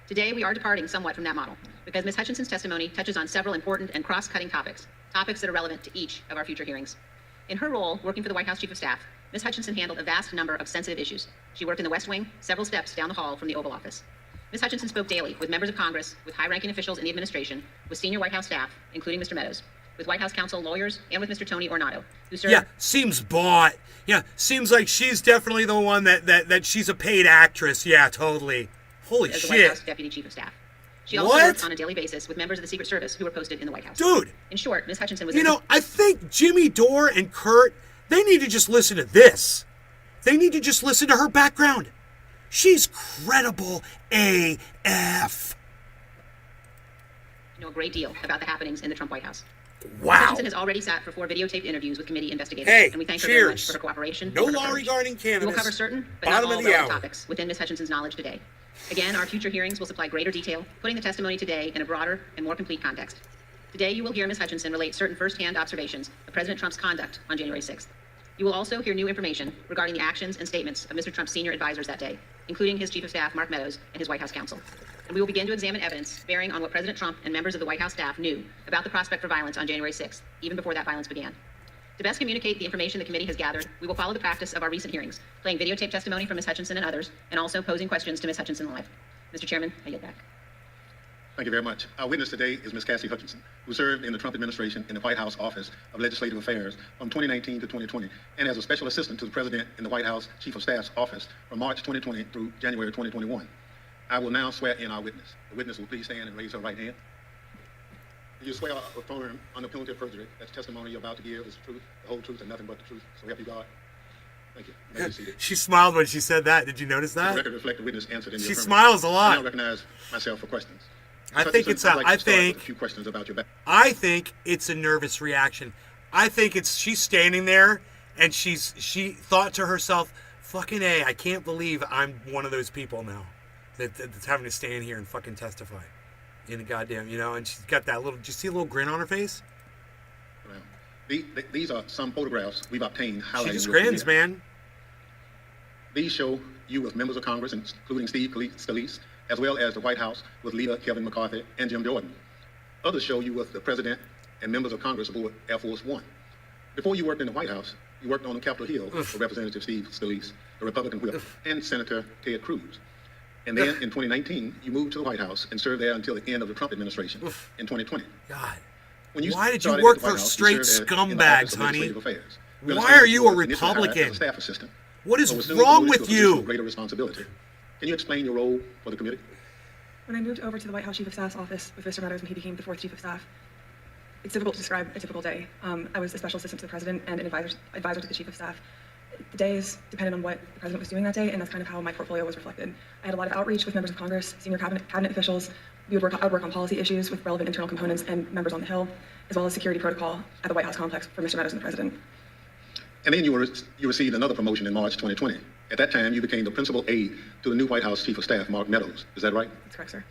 Today, we are departing somewhat from that model because Ms. Hutchinson's testimony touches on several important and cross-cutting topics that are relevant to each of our future hearings. In her role, working for the White House Chief of Staff, Ms. Hutchinson handled a vast number of sensitive issues. She worked in the West Wing, several steps down the hall from the Oval Office. Ms. Hutchinson spoke daily with members of Congress, with high-ranking officials in the administration, with senior White House staff, including Mr. Meadows, with White House counsel lawyers, and with Mr. Tony Ornato, who served... Yeah, seems bought. Yeah, seems like she's definitely the one that she's a paid actress. Yeah, totally. Holy as shit. the White House Deputy Chief of Staff. She also worked on a daily basis with members of the Secret Service who were posted in the White House. Dude! In short, Ms. Hutchinson was... You know, I think Jimmy Dore and Kurt, they need to just listen to this. They need to just listen to her background. She's credible AF. Know a great deal about the happenings in the Trump White House. Wow. Ms. Hutchinson has already sat for 4 videotaped interviews with committee investigators, Hey, and we thank her cheers. very much for her cooperation. No and her law courage. regarding We cannabis. will cover certain, but Bottom not all of the relevant hour. topics within Ms. Hutchinson's knowledge today. Again, our future hearings will supply greater detail, putting the testimony today in a broader and more complete context. Today, you will hear Ms. Hutchinson relate certain first-hand observations of President Trump's conduct on January 6th. You will also hear new information regarding the actions and statements of Mr. Trump's senior advisors that day, including his Chief of Staff, Mark Meadows, and his White House counsel. And we will begin to examine evidence bearing on what President Trump and members of the White House staff knew about the prospect for violence on January 6th, even before that violence began. To best communicate the information the committee has gathered, we will follow the practice of our recent hearings, playing videotape testimony from Ms. Hutchinson and others, and also posing questions to Ms. Hutchinson live. Mr. Chairman, I yield back. Thank you very much. Our witness today is Ms. Cassidy Hutchinson, who served in the Trump administration in the White House Office of Legislative Affairs from 2019 to 2020, and as a special assistant to the President in the White House Chief of Staff's office from March 2020 through January 2021. I will now swear in our witness. The witness will please stand and raise her right hand. Do you swear or affirm under penalty of perjury that the testimony you're about to give is the truth, the whole truth, and nothing but the truth? So help you God. Thank you. You may be seated. She smiled when she said that. Did you notice that? The record reflect the witness answered in the She affirmative. smiles a lot. I now recognize myself for questions. I think it's a, I'd like I to start think with a few questions about your back. I think it's a nervous reaction. I think it's she's standing there and she thought to herself, "Fucking A, I can't believe I'm one of those people now that's having to stand here and fucking testify in the goddamn, you know." And she's got that little. Do you see a little grin on her face? These are some photographs we've obtained highlighting. She just your grins, career. man. These show you with members of Congress, including Steve Scalise, as well as the White House with leader Kevin McCarthy and Jim Jordan. Others show you with the President and members of Congress aboard Air Force One. Before you worked in the White House, you worked on Capitol Hill for Representative Steve Scalise, the Republican whip, and Senator Ted Cruz. And then in 2019, you moved to the White House and served there until the end of the Trump administration in 2020. God. When you Why did you started work at the White for House, straight you served in the scumbags, Office of honey? Legislative Affairs. We Why understand are that you a were initially hired as Republican? a staff assistant, What is but were soon wrong promoted with to a position you? of greater responsibility. Can you explain your role for the committee? When I moved over to the White House Chief of Staff's office with Mr. Meadows when he became the 4th Chief of Staff, it's difficult to describe a typical day. I was a special assistant to the President and an advisor to the Chief of Staff. The days depended on what the President was doing that day, and that's kind of how my portfolio was reflected. I had a lot of outreach with members of Congress, senior cabinet officials. I would work on policy issues with relevant internal components and members on the Hill, as well as security protocol at the White House complex for Mr. Meadows and the President. And then you received another promotion in March 2020. At that time, you became the principal aide to the new White House Chief of Staff, Mark Meadows. Is that right? That's correct, sir.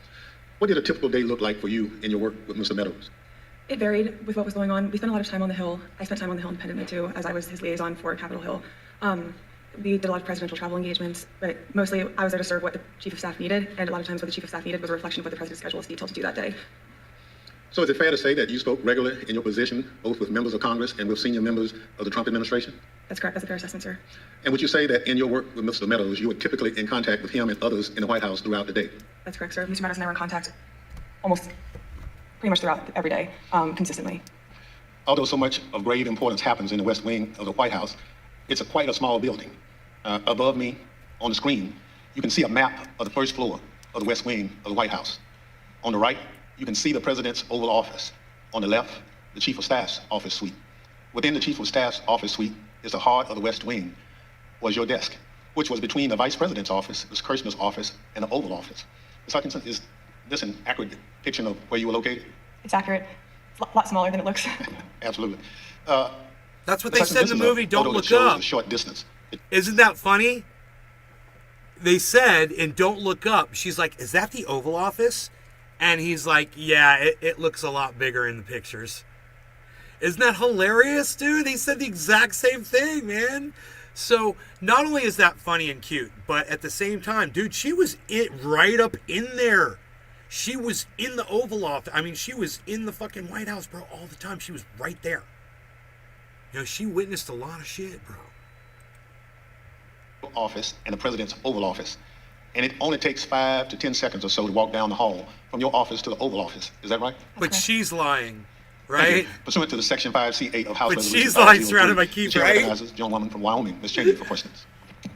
What did a typical day look like for you in your work with Mr. Meadows? It varied with what was going on. We spent a lot of time on the Hill. I spent time on the Hill independently too, as I was his liaison for Capitol Hill. We did a lot of presidential travel engagements, but mostly I was there to serve what the Chief of Staff needed, and a lot of times what the Chief of Staff needed was a reflection of what the President's schedule was detailed to do that day. So is it fair to say that you spoke regularly in your position, both with members of Congress and with senior members of the Trump administration? That's correct. That's a fair assessment, sir. And would you say that in your work with Mr. Meadows, you were typically in contact with him and others in the White House throughout the day? That's correct, sir. Mr. Meadows and I were in contact almost pretty much throughout every day, consistently. Although so much of grave importance happens in the West Wing of the White House, it's quite a small building. Above me on the screen, you can see a map of the first floor of the West Wing of the White House. On the right, you can see the President's Oval Office. On the left, the Chief of Staff's office suite. Within the Chief of Staff's office suite is the heart of the West Wing, was your desk, which was between the Vice President's office, Ms. Kirshner's office, and the Oval Office. Ms. Hutchinson, is this an accurate depiction of where you were located? It's accurate. It's a lot smaller than it looks. Absolutely. That's what they said in the movie, Don't Look Up. A short distance. Isn't that funny? They said in Don't Look Up, she's like, is that the Oval Office? And he's like, yeah, it looks a lot bigger in the pictures. Isn't that hilarious, dude? He said the exact same thing, man. So not only is that funny and cute, but at the same time, dude, she was right up in there. She was in the Oval Office. I mean, she was in the fucking White House, bro, all the time. She was right there. You know, she witnessed a lot of shit, bro. Office and the President's Oval Office. And it only takes 5 to 10 seconds or so to walk down the hall from your office to the Oval Office. Is that right? But she's lying, right? Pursuant to the Section 5C8 of House But Resolution she's lying 503, surrounded by keep, the chair right? recognizes young woman from Wyoming, Ms. Cheney, for questions.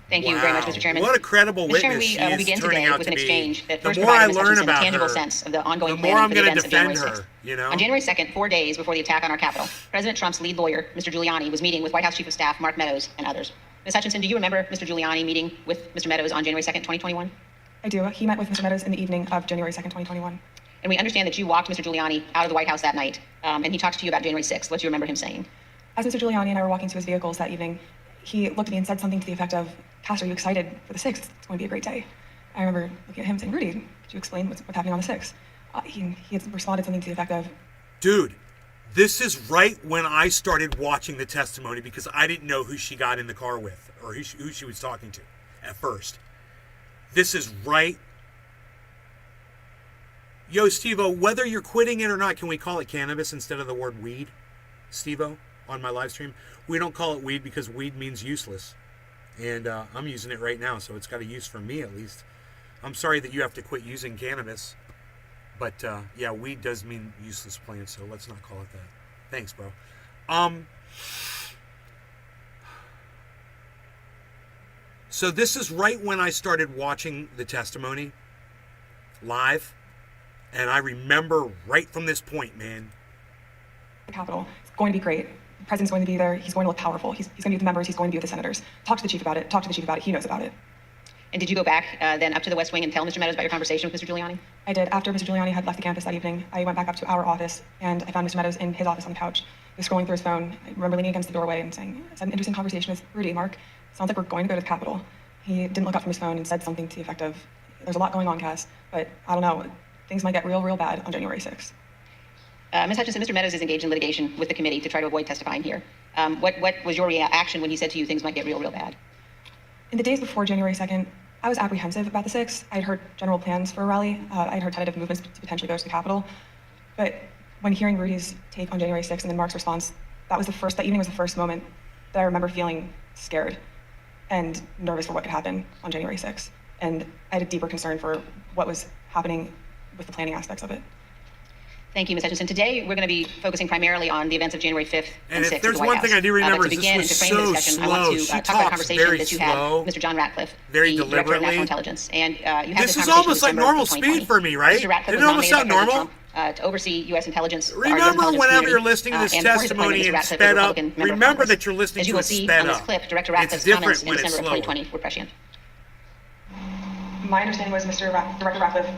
Thank you very much, Mr. Chairman. What a credible Mr. Chairman, witness we she is begin turning today out with to an be. exchange that The first more I provided Ms. learn Hutchinson a about tangible her, sense of the ongoing the more planning I'm for the going to events of January defend 6th. her, you know? On January 2nd, 4 days before the attack on our Capitol, President Trump's lead lawyer, Mr. Giuliani, was meeting with White House Chief of Staff Mark Meadows and others. Ms. Hutchinson, do you remember Mr. Giuliani meeting with Mr. Meadows on January 2nd, 2021? I do. He met with Mr. Meadows in the evening of January 2nd, 2021. And we understand that you walked Mr. Giuliani out of the White House that night, and he talked to you about January 6th. What do you remember him saying? As Mr. Giuliani and I were walking to his vehicles that evening, he looked at me and said something to the effect of, Cass, are you excited for the 6th? It's going to be a great day. I remember looking at him saying, Rudy, could you explain what's happening on the 6th? He had responded something to the effect of, dude, this is right when I started watching the testimony because I didn't know who she got in the car with or who she was talking to at first. This is right. Yo, Steve-O, whether you're quitting it or not, can we call it cannabis instead of the word weed? Steve-O, on my live stream. We don't call it weed because weed means useless. And I'm using it right now, so it's got a use for me at least. I'm sorry that you have to quit using cannabis. But, yeah, weed does mean useless plant, so let's not call it that. Thanks, bro. So this is right when I started watching the testimony live. And I remember right from this point, man. the Capitol. It's going to be great. The president's going to be there. He's going to look powerful. He's going to be with the members. He's going to be with the senators. Talk to the chief about it. Talk to the chief about it. He knows about it. And did you go back then up to the West Wing and tell Mr. Meadows about your conversation with Mr. Giuliani? I did. After Mr. Giuliani had left the campus that evening, I went back up to our office, and I found Mr. Meadows in his office on the couch. He was scrolling through his phone. I remember leaning against the doorway and saying, I had an interesting conversation with Rudy. Mark, sounds like we're going to go to the Capitol. He didn't look up from his phone and said something to the effect of, there's a lot going on, Cass, but I don't know. Things might get real, real bad on January 6th. Ms. Hutchinson, Mr. Meadows is engaged in litigation with the committee to try to avoid testifying here. What was your reaction when he said to you things might get real, real bad? In the days before January 2nd, I was apprehensive about the 6th. I'd heard general plans for a rally. I'd heard tentative movements to potentially go to the Capitol. But when hearing Rudy's take on January 6th and then Mark's response, that evening was the first moment that I remember feeling scared and nervous for what could happen on January 6th. and I had a deeper concern for what was happening with the planning aspects of it. Thank you, Ms. Hutchinson. Today, we're going to be focusing primarily on the events of January 5th and 6th. And if there's at the White one House. thing I do remember but to is begin this was and to frame the so discussion, slow. I want to She talk about a talks conversation very that you slow, had, Mr. John Ratcliffe, very the Director of deliberately. National Intelligence. And you had This this is almost like normal speed for me, right? Mr. Ratcliffe Didn't it was almost nominated sound by normal? President Trump, to oversee U.S. intelligence. our US Remember intelligence whenever community. you're listening to this And before his testimony appointment, Mr. and Ratcliffe sped was a up, Republican member of remember Congress. that you're listening As you to will it see sped on this up. clip, Director It's Ratcliffe's different comments in when it's December of slower. 2020 were prescient. My understanding was Director Ratcliffe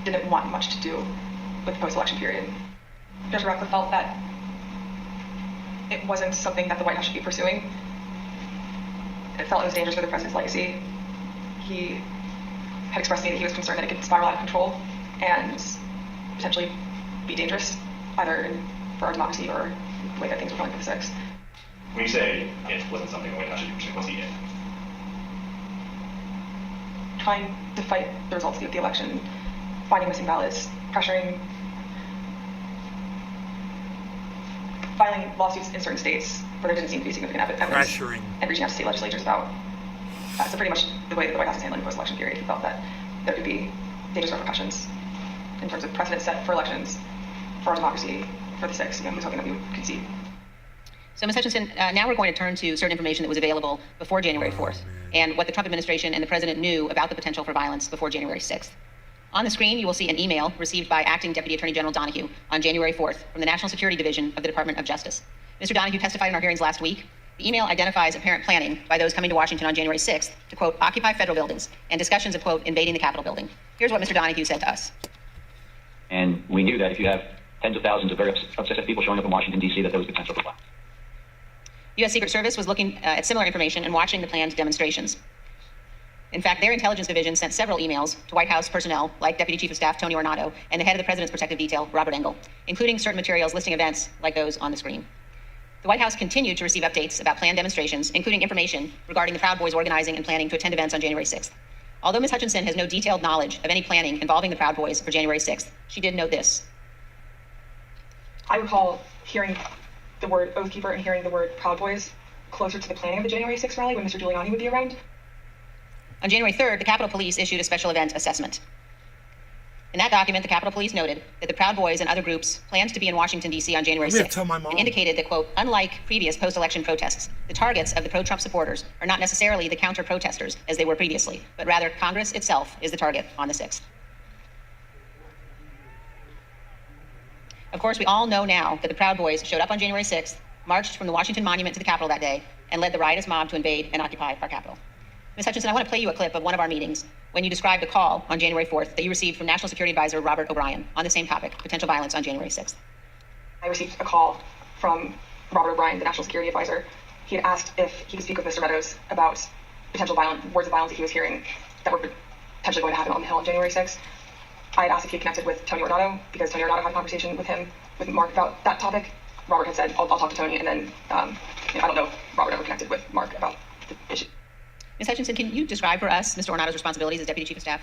didn't want much to do with the post-election period. Director Ratcliffe felt that it wasn't something that the White House should be pursuing. It felt it was dangerous for the president's legacy. He had expressed to me that he was concerned that it could spiral out of control and potentially be dangerous, either for our democracy or the way that things were going for the six. When you say it wasn't something the White House should be pursuing, what's the it? Trying to fight the results of the election, finding missing ballots, pressuring, filing lawsuits in certain states where there didn't seem to be significant evidence, Pressuring. and reaching out to state legislatures about. So pretty much the way that the White House is handling the post-election period, he felt that there could be dangerous repercussions in terms of precedent set for elections, for our democracy, for the six. He was hoping that we would concede. So, Ms. Hutchinson, now we're going to turn to certain information that was available before January 4th and what the Trump administration and the president knew about the potential for violence before January 6th. On the screen, you will see an email received by Acting Deputy Attorney General Donahue on January 4th from the National Security Division of the Department of Justice. Mr. Donahue testified in our hearings last week. The email identifies apparent planning by those coming to Washington on January 6th to, quote, occupy federal buildings and discussions of, quote, invading the Capitol building. Here's what Mr. Donahue said to us. And we knew that if you have tens of thousands of very upset people showing up in Washington, D.C., that there was potential for violence. U.S. Secret Service was looking at similar information and watching the planned demonstrations. In fact, their intelligence division sent several emails to White House personnel, like Deputy Chief of Staff Tony Ornato and the head of the President's Protective Detail, Robert Hinkle, including certain materials listing events like those on the screen. The White House continued to receive updates about planned demonstrations, including information regarding the Proud Boys organizing and planning to attend events on January 6th. Although Ms. Hutchinson has no detailed knowledge of any planning involving the Proud Boys for January 6th, she did note this. I recall hearing the word Oath Keeper and hearing the word Proud Boys closer to the planning of the January 6th rally when Mr. Giuliani would be around. On January 3rd, the Capitol Police issued a special event assessment. In that document, the Capitol Police noted that the Proud Boys and other groups planned to be in Washington, D.C. on January 6th, and indicated that, quote, unlike previous post-election protests, the targets of the pro-Trump supporters are not necessarily the counter-protesters as they were previously, but rather Congress itself is the target on the 6th. Of course, we all know now that the Proud Boys showed up on January 6th, marched from the Washington Monument to the Capitol that day, and led the riotous mob to invade and occupy our Capitol. Ms. Hutchinson, I want to play you a clip of one of our meetings when you described a call on January 4th that you received from National Security Advisor Robert O'Brien on the same topic, potential violence on January 6th. I received a call from Robert O'Brien, the National Security Advisor. He had asked if he could speak with Mr. Meadows about potential words of violence that he was hearing that were potentially going to happen on the Hill on January 6th. I had asked if he had connected with Tony Ornato because Tony Ornato had a conversation with Mark about that topic. Robert had said, I'll talk to Tony, and then I don't know if Robert ever connected with Mark about the issue. Ms. Hutchinson, can you describe for us Mr. Ornato's responsibilities as Deputy Chief of Staff?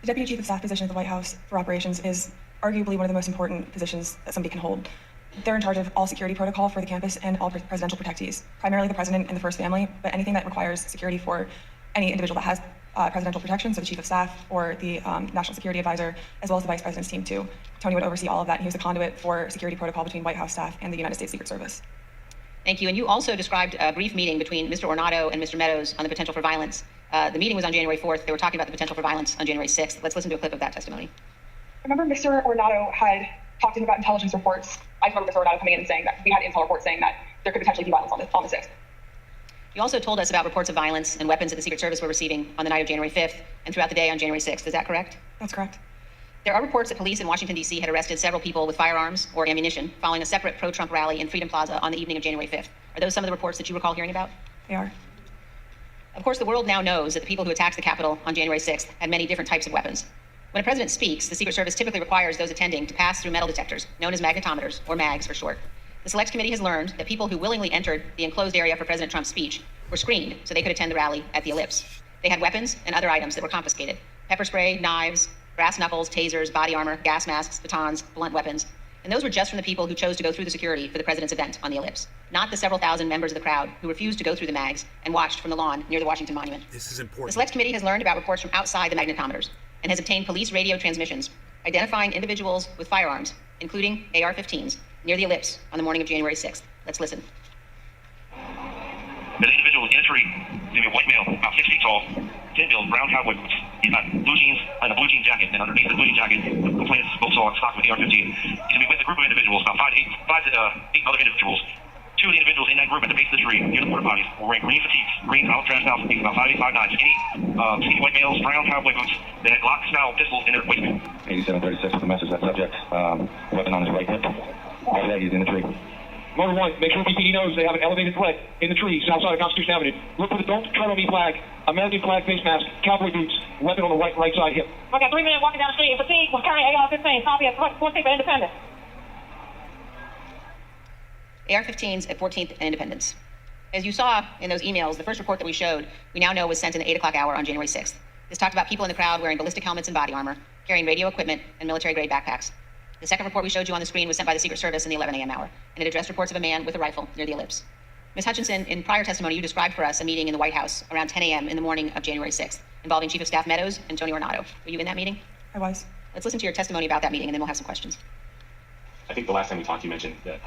The Deputy Chief of Staff position at the White House for operations is arguably one of the most important positions that somebody can hold. They're in charge of all security protocol for the campus and all presidential protectees, primarily the president and the first family, but anything that requires security for any individual that has presidential protection, so the Chief of Staff or the National Security Advisor, as well as the Vice President's team too. Tony would oversee all of that, and he was the conduit for security protocol between White House staff and the United States Secret Service. Thank you. And you also described a brief meeting between Mr. Ornato and Mr. Meadows on the potential for violence. The meeting was on January 4th. They were talking about the potential for violence on January 6th. Let's listen to a clip of that testimony. I remember Mr. Ornato had talked to him about intelligence reports. I remember Mr. Ornato coming in and saying that we had intel reports saying that there could potentially be violence on the 6th. You also told us about reports of violence and weapons that the Secret Service were receiving on the night of January 5th and throughout the day on January 6th. Is that correct? That's correct. There are reports that police in Washington, D.C. had arrested several people with firearms or ammunition following a separate pro-Trump rally in Freedom Plaza on the evening of January 5th. Are those some of the reports that you recall hearing about? They are. Of course, the world now knows that the people who attacked the Capitol on January 6th had many different types of weapons. When a president speaks, the Secret Service typically requires those attending to pass through metal detectors, known as magnetometers, or mags for short. The Select Committee has learned that people who willingly entered the enclosed area for President Trump's speech were screened so they could attend the rally at the Ellipse. They had weapons and other items that were confiscated: pepper spray, knives, brass knuckles, tasers, body armor, gas masks, batons, blunt weapons. And And those were just from the people who chose to go through the security for the president's event on the Ellipse, not the several thousand members of the crowd who refused to go through the mags and watched from the lawn near the Washington Monument. This is important. The Select Committee has learned about reports from outside the magnetometers and has obtained police radio transmissions identifying individuals with firearms, including AR-15s, near the Ellipse on the morning of January 6th. Let's listen. There's an individual in a tree, maybe a white male, about 6 feet tall, thin-built, brown cowboy boots. He's got blue jeans and a blue jean jacket, and underneath the blue jean jacket, the complaint is Volkswagen stocked with AR-15. He's going to be with a group of individuals, about five to eight other individuals. Two of the individuals in that group at the base of the tree, near the porta potties, were wearing green fatigues, green olive dress now fatigues, about 5'8", 5'9", skinny white males, brown cowboy boots. They had Glock-style pistols in their waistband. 8736 with the message that subject, weapon on his right hip. After that, he's in the tree. Motor 1, make sure BPD knows they have an elevated threat in the trees outside of Constitution Avenue. Look for the Don't Tread on Me flag, American flag face mask, cowboy boots, weapon on the right side hip. I got 3 men walking down the street in fatigue was carrying AR-15. Copy at 14th and Independence. AR-15s at 14th and Independence. As you saw in those emails, the first report that we showed, we now know was sent in the 8 o'clock hour on January 6th. This talked about people in the crowd wearing ballistic helmets and body armor, carrying radio equipment and military-grade backpacks. The second report we showed you on the screen was sent by the Secret Service in the 11 a.m. hour, and it addressed reports of a man with a rifle near the Ellipse. Ms. Hutchinson, in prior testimony, you described for us a meeting in the White House around 10 a.m. in the morning of January 6th, involving Chief of Staff Meadows and Tony Ornato. Were you in that meeting? I was. Let's listen to your testimony about that meeting, and then we'll have some questions. I think the last time we talked, you mentioned that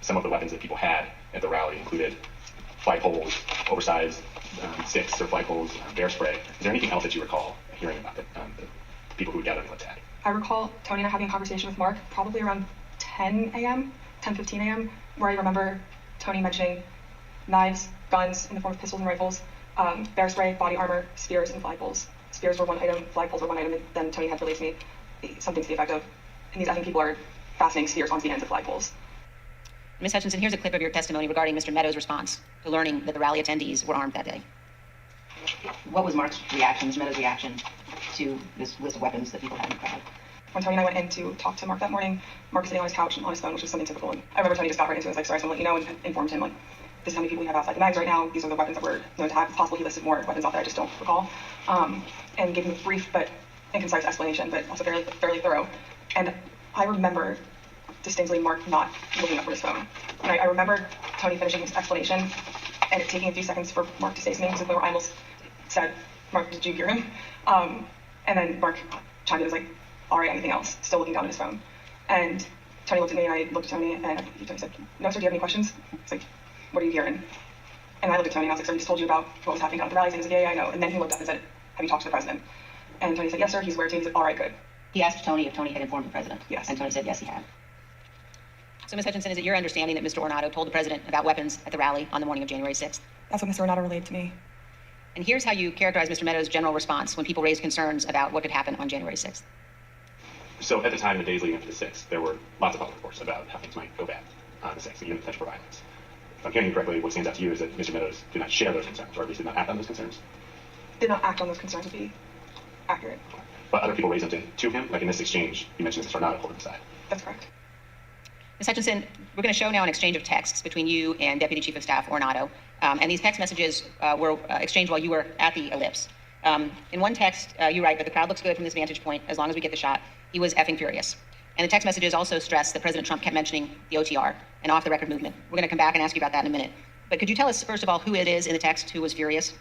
some of the weapons that people had at the rally included flagpoles, oversized sticks or flagpoles, bear spray. Is there anything else that you recall hearing about the people who gathered in the tag? I recall Tony and I having a conversation with Mark probably around 10 a.m., 10:15 a.m., where I remember Tony mentioning knives, guns in the form of pistols and rifles, bear spray, body armor, spears, and flagpoles. Spears were one item, flagpoles were one item, and then Tony had relayed to me something to the effect of, and these I think people are fastening spears onto the ends of flagpoles. Ms. Hutchinson, here's a clip of your testimony regarding Mr. Meadows' response to learning that the rally attendees were armed that day. What was Mark's reaction, Mr. Meadows' reaction to this list of weapons that people had in the crowd? When Tony and I went in to talk to Mark that morning, Mark was sitting on his couch and on his phone, which was something typical. And I remember Tony just got right into it. He was like, sorry, I just want to let you know, and informed him, like, this is how many people we have outside the mags right now. These are the weapons that we're known to have. It's possible he listed more weapons out there, I just don't recall. And gave him a brief but inconcise explanation, but also fairly thorough. And I remember distinctly Mark not looking up for his phone. And I remember Tony finishing his explanation and it taking a few seconds for Mark to say something, because I almost said, Mark, did you hear him? And then Mark chimed in and was like, all right, anything else? Still looking down at his phone. And Tony looked at me and I looked at Tony and Tony said, no, sir, do you have any questions? It's like, what are you hearing? And I looked at Tony and I was like, sir, he just told you about what was happening down at the rallies. And he was like, yeah, I know. And then he looked up and said, have you talked to the president? And Tony said, yes, sir, he's aware too. He said, all right, good. He asked Tony if Tony had informed the president. Yes. And Tony said, yes, he had. So, Ms. Hutchinson, is it your understanding that Mr. Ornato told the president about weapons at the rally on the morning of January 6th? That's what Mr. Ornato relayed to me. And here's how you characterize Mr. Meadows' general response when people raised concerns about what could happen on January 6th. So at the time, the days leading up to the 6th, there were lots of public reports about how things might go bad on the 6th, even potential for violence. If I'm hearing you correctly, what stands out to you is that Mr. Meadows did not share those concerns, or at least did not act on those concerns. Did not act on those concerns would be accurate. But other people raised them to him, like in this exchange, you mentioned Mr. Ornato pulled him aside. That's correct. Ms. Hutchinson, we're going to show now an exchange of texts between you and Deputy Chief of Staff Ornato. And these text messages were exchanged while you were at the Ellipse. In one text, you write, but the crowd looks good from this vantage point as long as we get the shot. He was effing furious. And the text messages also stress that President Trump kept mentioning the OTR, an off-the-record movement. We're going to come back and ask you about that in a minute. But could you tell us, first of all, who it is in the text who was furious?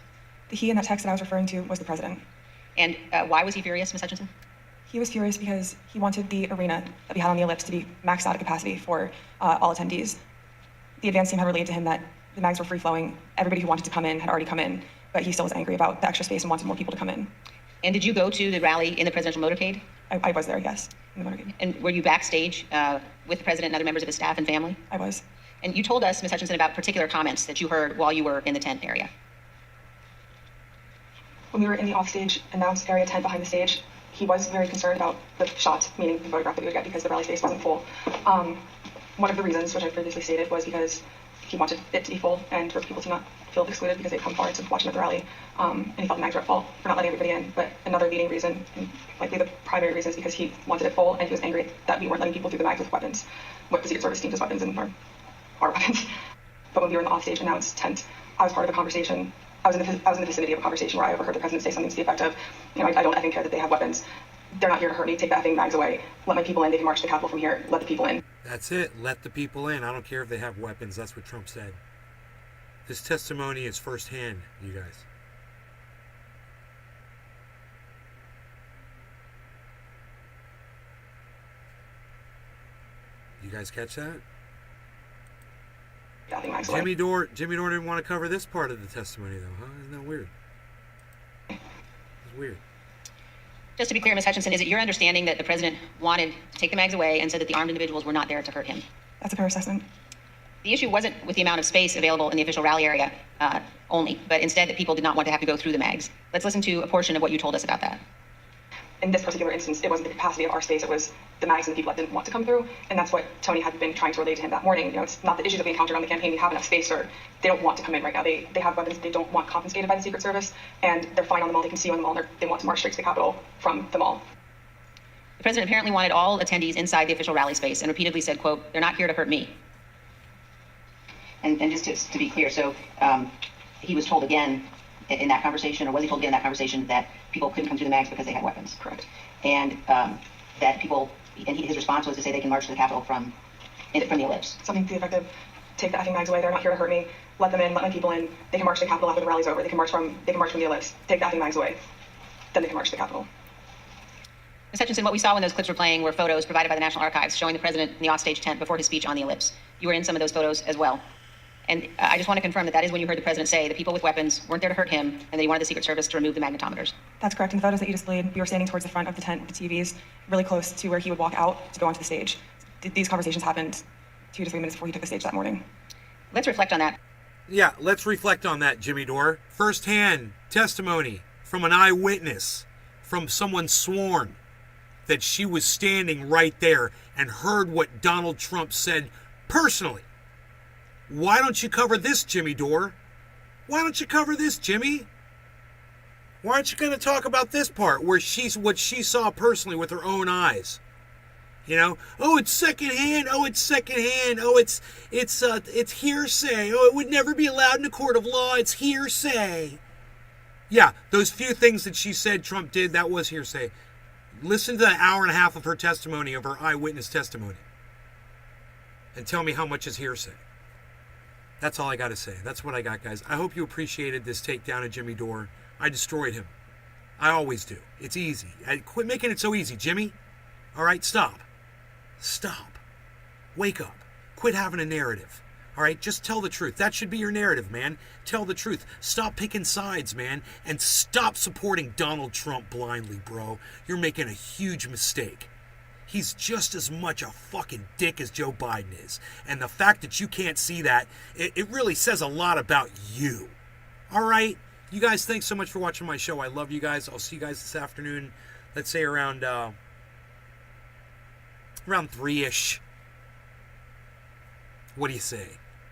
The he in that text that I was referring to was the president. And why was he furious, Ms. Hutchinson? He was furious because he wanted the arena that we had on the Ellipse to be maxed out at capacity for all attendees. The advance team had relayed to him that the mags were free-flowing. Everybody who wanted to come in had already come in, but he still was angry about the extra space and wanted more people to come in. And did you go to the rally in the presidential motorcade? I was there, yes, in the motorcade. And were you backstage with the president and other members of his staff and family? I was. And you told us, Ms. Hutchinson, about particular comments that you heard while you were in the tent area. When we were in the offstage announced area tent behind the stage, he was very concerned about the shot, meaning the photograph that we would get, because the rally space wasn't full. One of the reasons, which I previously stated, was because he wanted it to be full and for people to not feel excluded because they'd come far to watch him at the rally. And he felt the mags were at fault for not letting everybody in. But another leading reason, and likely the primary reason, is because he wanted it full and he was angry that we weren't letting people through the mags with weapons, what the Secret Service deemed as weapons and our weapons. But when we were in the offstage announced tent, I was part of a conversation. I was in the vicinity of a conversation where I overheard the president say something to the effect of, I don't care that they have weapons. they're not here to hurt me. Take the effing bags away. Let my people in. They can march to the Capitol from here. Let the people in. That's it. Let the people in. I don't care if they have weapons. That's what Trump said. This testimony is firsthand, you guys. You guys catch that? Jimmy Dore didn't want to cover this part of the testimony, though, huh? Isn't that weird? It's weird. Just to be clear, Ms. Hutchinson, is it your understanding that the president wanted to take the mags away and said that the armed individuals were not there to hurt him? That's a fair assessment. The issue wasn't with the amount of space available in the official rally area only, but instead that people did not want to have to go through the mags. Let's listen to a portion of what you told us about that. In this particular instance, it wasn't the capacity of our space, it was the mags and the people that didn't want to come through, and that's what Tony had been trying to relay to him that morning. You know, it's not the issues that we encountered on the campaign. We have enough space, or they don't want to come in right now. They have weapons they don't want confiscated by the Secret Service, and they're fine on the mall. They can see you on the mall. They want to march straight to the Capitol from the mall. The president apparently wanted all attendees inside the official rally space and repeatedly said, quote, "They're not here to hurt me." And just to be clear, so he was told again in that conversation, or was he told again in that conversation, that people couldn't come through the mags because they had weapons? Correct. And that people, and his response was to say they can march to the Capitol from the ellipse. Something to the effect of, take the effing mags away. They're not here to hurt me. Let them in. Let my people in. They can march to the Capitol after the rally's over. They can march from the ellipse. Take the effing mags away. Then they can march to the Capitol. Ms. Hutchinson, what we saw when those clips were playing were photos provided by the National Archives showing the president in the offstage tent before his speech on the ellipse. You were in some of those photos as well. And I just want to confirm that that is when you heard the president say the people with weapons weren't there to hurt him and that he wanted the Secret Service to remove the magnetometers. That's correct. In the photos that you displayed, we were standing towards the front of the tent with the TVs, really close to where he would walk out to go onto the stage. These conversations happened 2 to 3 minutes before he took the stage that morning. Let's reflect on that. Yeah, let's reflect on that, Jimmy Dore. First-hand testimony from an eyewitness, from someone sworn that she was standing right there and heard what Donald Trump said personally. Why don't you cover this, Jimmy Dore? Why don't you cover this, Jimmy? Why aren't you going to talk about this part where what she saw personally with her own eyes? You know, oh, it's secondhand. Oh, it's secondhand. Oh, it's hearsay. Oh, it would never be allowed in a court of law. It's hearsay. Yeah, those few things that she said Trump did, that was hearsay. Listen to the hour and a half of her testimony, of her eyewitness testimony, and tell me how much is hearsay. That's all I got to say. That's what I got, guys. I hope you appreciated this takedown of Jimmy Dore. I destroyed him. I always do. It's easy. Quit making it so easy, Jimmy. All right, stop. Stop. Wake up. Quit having a narrative. All right, just tell the truth. That should be your narrative, man. Tell the truth. Stop picking sides, man. And stop supporting Donald Trump blindly, bro. You're making a huge mistake. He's just as much a fucking dick as Joe Biden is. And the fact that you can't see that, it really says a lot about you. All right? You guys, thanks so much for watching my show. I love you guys. I'll see you guys this afternoon. Let's say around 3-ish. What do you say?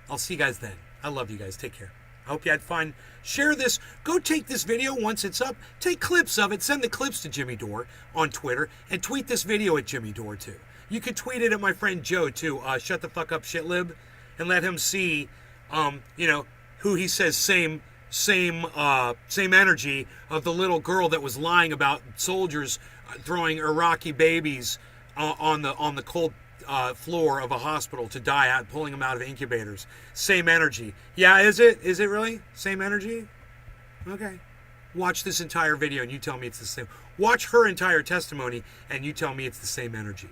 I'll see you guys then. I love you guys. Take care. I hope you had fun. Share this. Go take this video once it's up. Take clips of it. Send the clips to Jimmy Dore on Twitter. And tweet this video at Jimmy Dore, too. You could tweet it at my friend Joe, too. Shut the fuck up, shitlib. And let him see, who he says same energy of the little girl that was lying about soldiers throwing Iraqi babies on the cold floor of a hospital to die out, pulling them out of incubators. Same energy. Yeah, is it? Is it really? Same energy? Okay. Watch this entire video and you tell me it's the same. Watch her entire testimony and you tell me it's the same energy.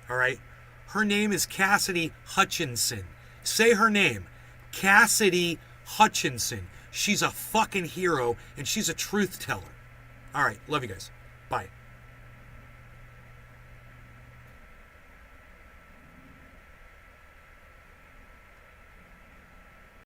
All right? Her name is Cassidy Hutchinson. Say her name. Cassidy Hutchinson. She's a fucking hero and she's a truth teller. All right. Love you guys. Bye.